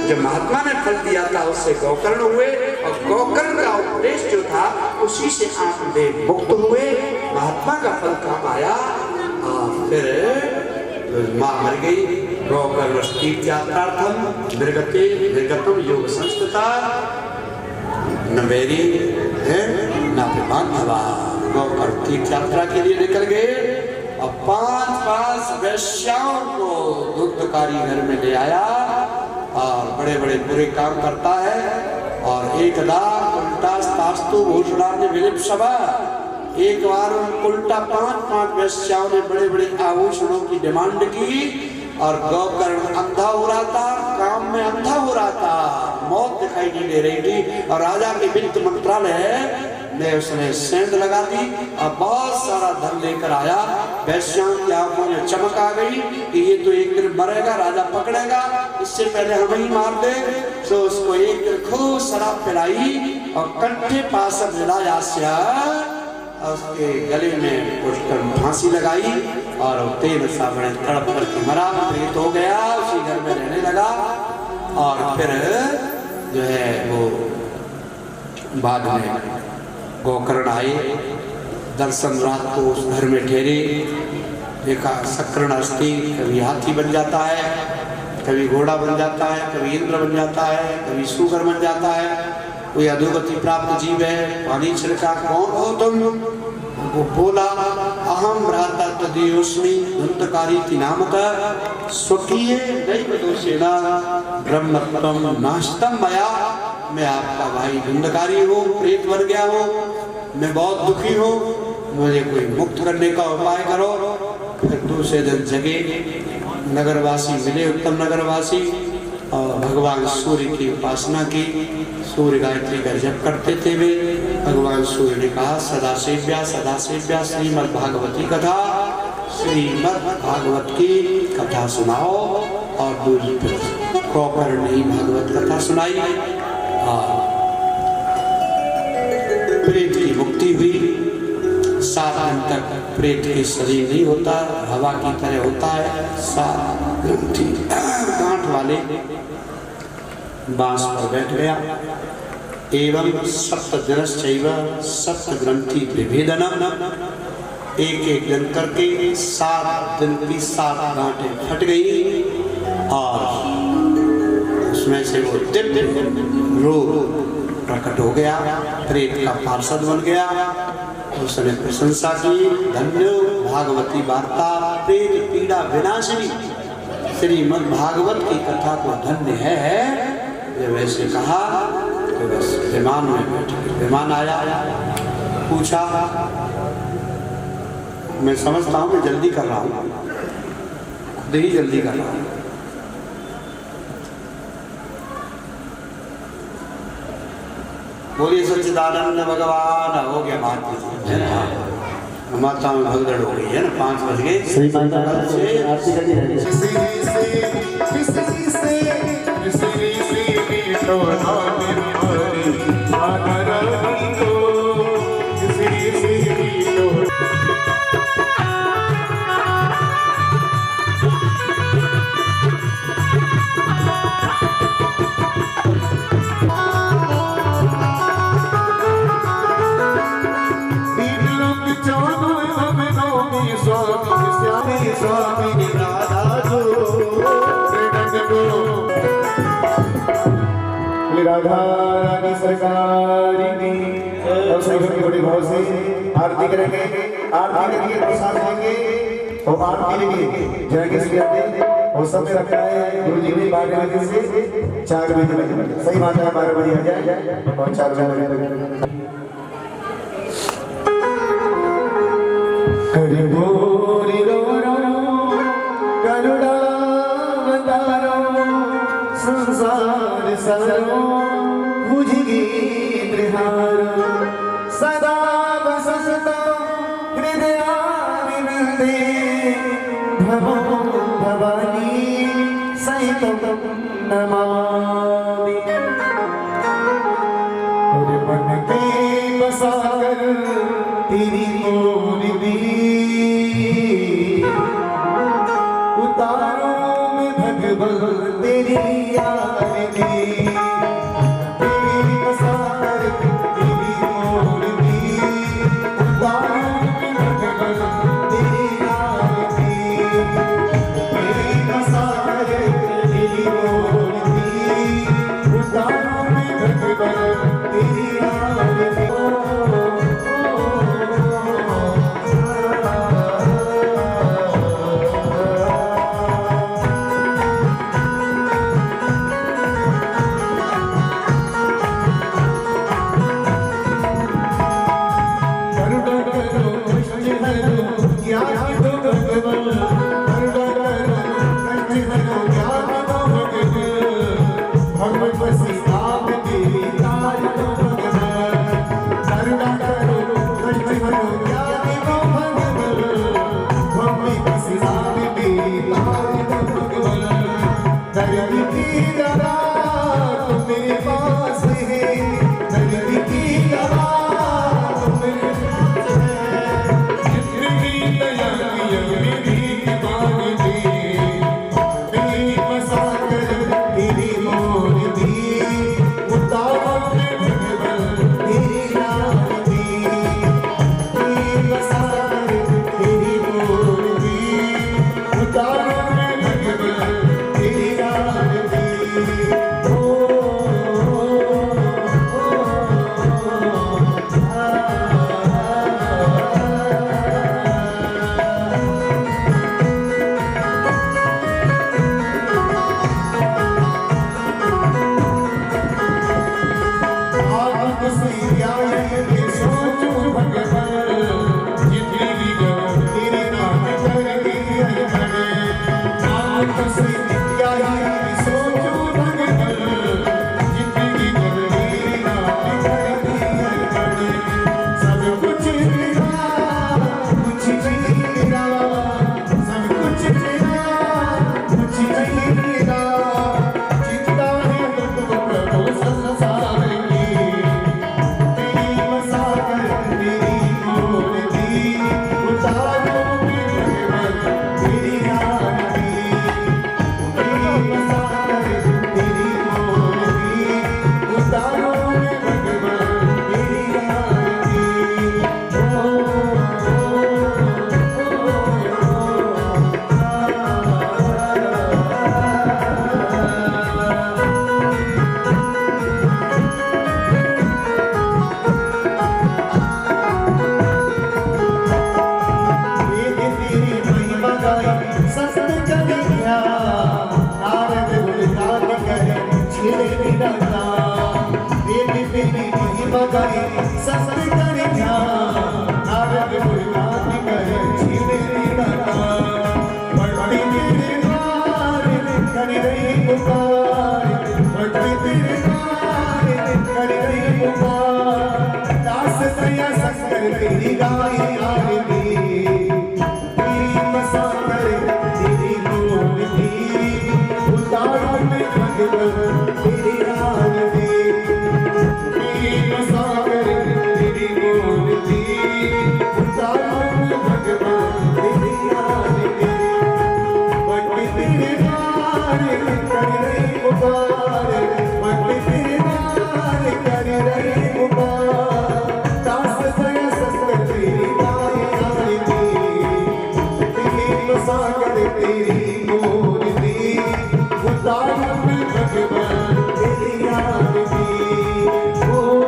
जब महात्मा ने फल दिया था उससे गोकर्ण हुए और गोकर्ण का उपदेश जो था उसी से आत्मदेव मुक्त हुए। महात्मा का फल काम आया और फिर मां मर गई। गोकर्ण तीर्थयात्रार्थम निर्गतम योग संस्कृता न मेरी है न बांधवा। गोकर्ण तीर्थयात्रा के लिए निकल गए और 5 वैश्याओं को दुग्धकारी घर में ले आया और बड़े बड़े बुरे काम करता है। और एकदा उल्टास्तु घोषणा ने विलिप सभा, एक बार उल्टा 5 वैश्याओं ने बड़े बड़े आभूषणों की डिमांड की और गोकर्ण अंधा हो रहा था, काम में अंधा हो रहा था, मौत दिखाई नहीं दे रही थी। और राजा के वित्त मंत्रालय ने उसने सेंध लगा दी और बहुत सारा धन लेकर आया। वैश्याओं की आंखों में चमक आ गई कि ये तो एक दिन मरेगा, राजा पकड़ेगा, इससे पहले हम ही मार दे। तो उसको एक दिन खूब शराब पिलाई और कंठे पास मिलाया उसके गले में पुष्कर फांसी लगाई और तेल साबुन तड़प करके मरा, प्रेत हो गया, उसी घर में रहने लगा। और फिर जो है वो बाद में गोकर्ण आए, दर्शन रात को उस घर में ठहरे। देखा शक्रण अस्थि कभी हाथी बन जाता है, कभी घोड़ा बन जाता है, कभी इंद्र बन जाता है, कभी सुगर बन जाता है। कोई अधोगति प्राप्त जीव है। पानी छिड़का, कौन हो तुम? वो बोला अहम भ्राता तदेयोस्मि धुंधकारी नामतः स्वकीय दैव दोषेण ब्रह्मत्वम नाशतम मया। मैं आपका भाई धुंधकारी हूँ, प्रेत बन गया हूँ, मैं बहुत दुखी हूँ, मुझे कोई मुक्त करने का उपाय करो। फिर दूसरे दिन जगे, नगरवासी मिले, उत्तम नगरवासी, और भगवान सूर्य की उपासना की। सूर्य गायत्री का जप करते थे वे। भगवान सूर्य ने कहा सदा सेव्या श्रीमद् भागवती कथा, श्रीमद् भागवत की कथा सुनाओ। और दूसरी गोकर्ण ने भागवत कथा सुनाई और प्रेत की मुक्ति हुई। 7 दिन तक प्रेत के शरीर नहीं होता, हवा की तरह होता है। 7 ग्रंथि गांठ वाले बांस पर बैठ गया। एवं 7 दिनश्चैव 7 ग्रंथि विभेदनम, एक दिन करके 7 दिन की 7 गांठें फट गई और उसमें से वो दिव्य रूप प्रकट हो गया। प्रेत का पार्षद बन गया। उसने प्रशंसा की, धन्य भागवती वार्ता प्रेत पीड़ा विनाशिनी, श्रीमद् भागवत की कथा को धन्य है। जब ऐसे कहा तो बस विमान में बैठे। विमान आया, पूछा, मैं समझता हूँ मैं जल्दी कर रहा हूँ, खुद ही जल्दी कर रहा हूँ। बोलिए सच्चिदानंद भगवान। हो गया बात है ना, माता में भगदड़ हो गई है ना, 5 बज गए। सही माता से आरती करनी है। किसी से तो स्वामी राधा जो राधा रानी सरकार की और सभी के बड़े भाव से आरती करेंगे। आरती करके प्रसाद लेंगे और आरती लेंगे जय श्री राधे और सब में रखा है गुरु जी ने 12 बजे से 4 बजे तक। सही बात है 12 बजे आ जाए और 4 बजे तक कर बोरी रो करुणा बतारो संसार सारो बुझगी त्रिहारो सदा बसतो हृदय विनते भवो भवानी सहितो नमामि। और मन के बसा कर तेरी मूर्ति उतारो में भगवान तेरी आरती तेरी बसा कर तेरी मूर्ति उतारो में भगवान तेरी आरती तेरी बसा कर तेरी मूर्ति उतारो में भगवान तेरी आरती। Thank you. बसा कर तेरी मूर्ति उतार में भगवान तेरी आरती ओ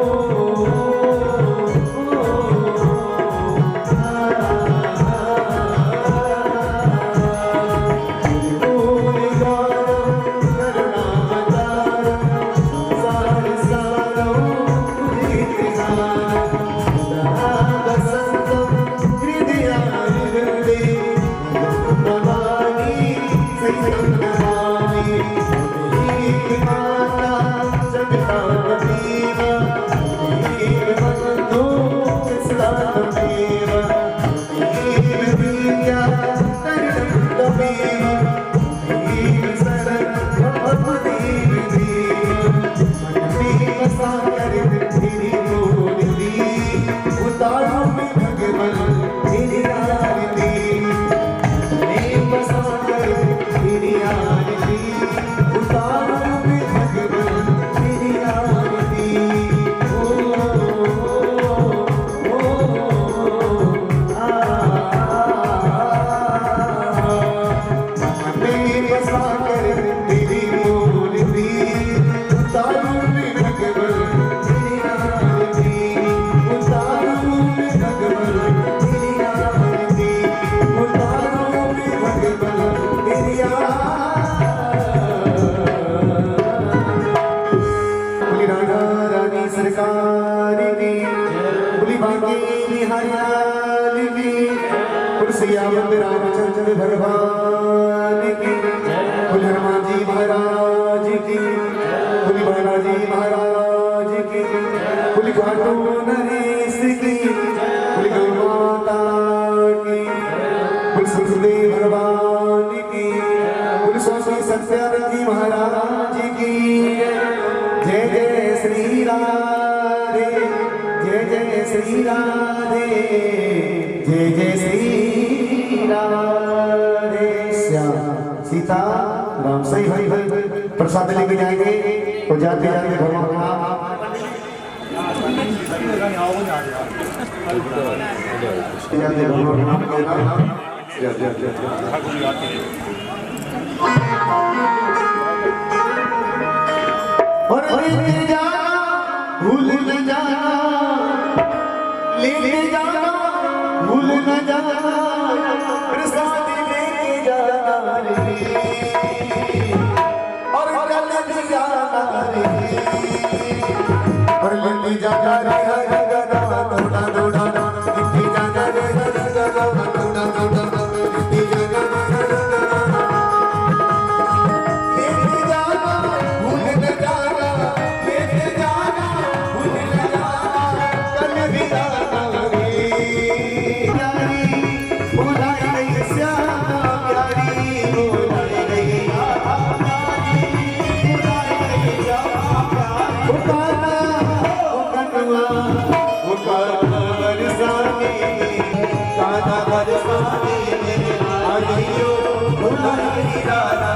रामचंद्र भगवान की बोले हनुमान जी महाराज की बोले बालाजी महाराज की बोले खाटू नरेश की बोले गौ माता की बोले सुखदेव भगवान की बोले स्वामी सत्यानंद जी महाराज की जय जय श्री राधे जय जय श्री राधे जय जय श्री राधे श्याम सीता राम सही भाई भाई प्रसाद लेके जाएंगे तो जाते जाते भगवान और लेके जाना भूल न जाना लेके जाना भूल न जाना प्रसाद लेके जाना रे और कल भी जाना रे और लेके जाना रे गदा थोड़ा थोड़ा लेके जाना रे गदा थोड़ा थोड़ा लेके जाना लेके जाना भूल न जाना लेके जाना भूल न जाना कल भी जाना रे राधा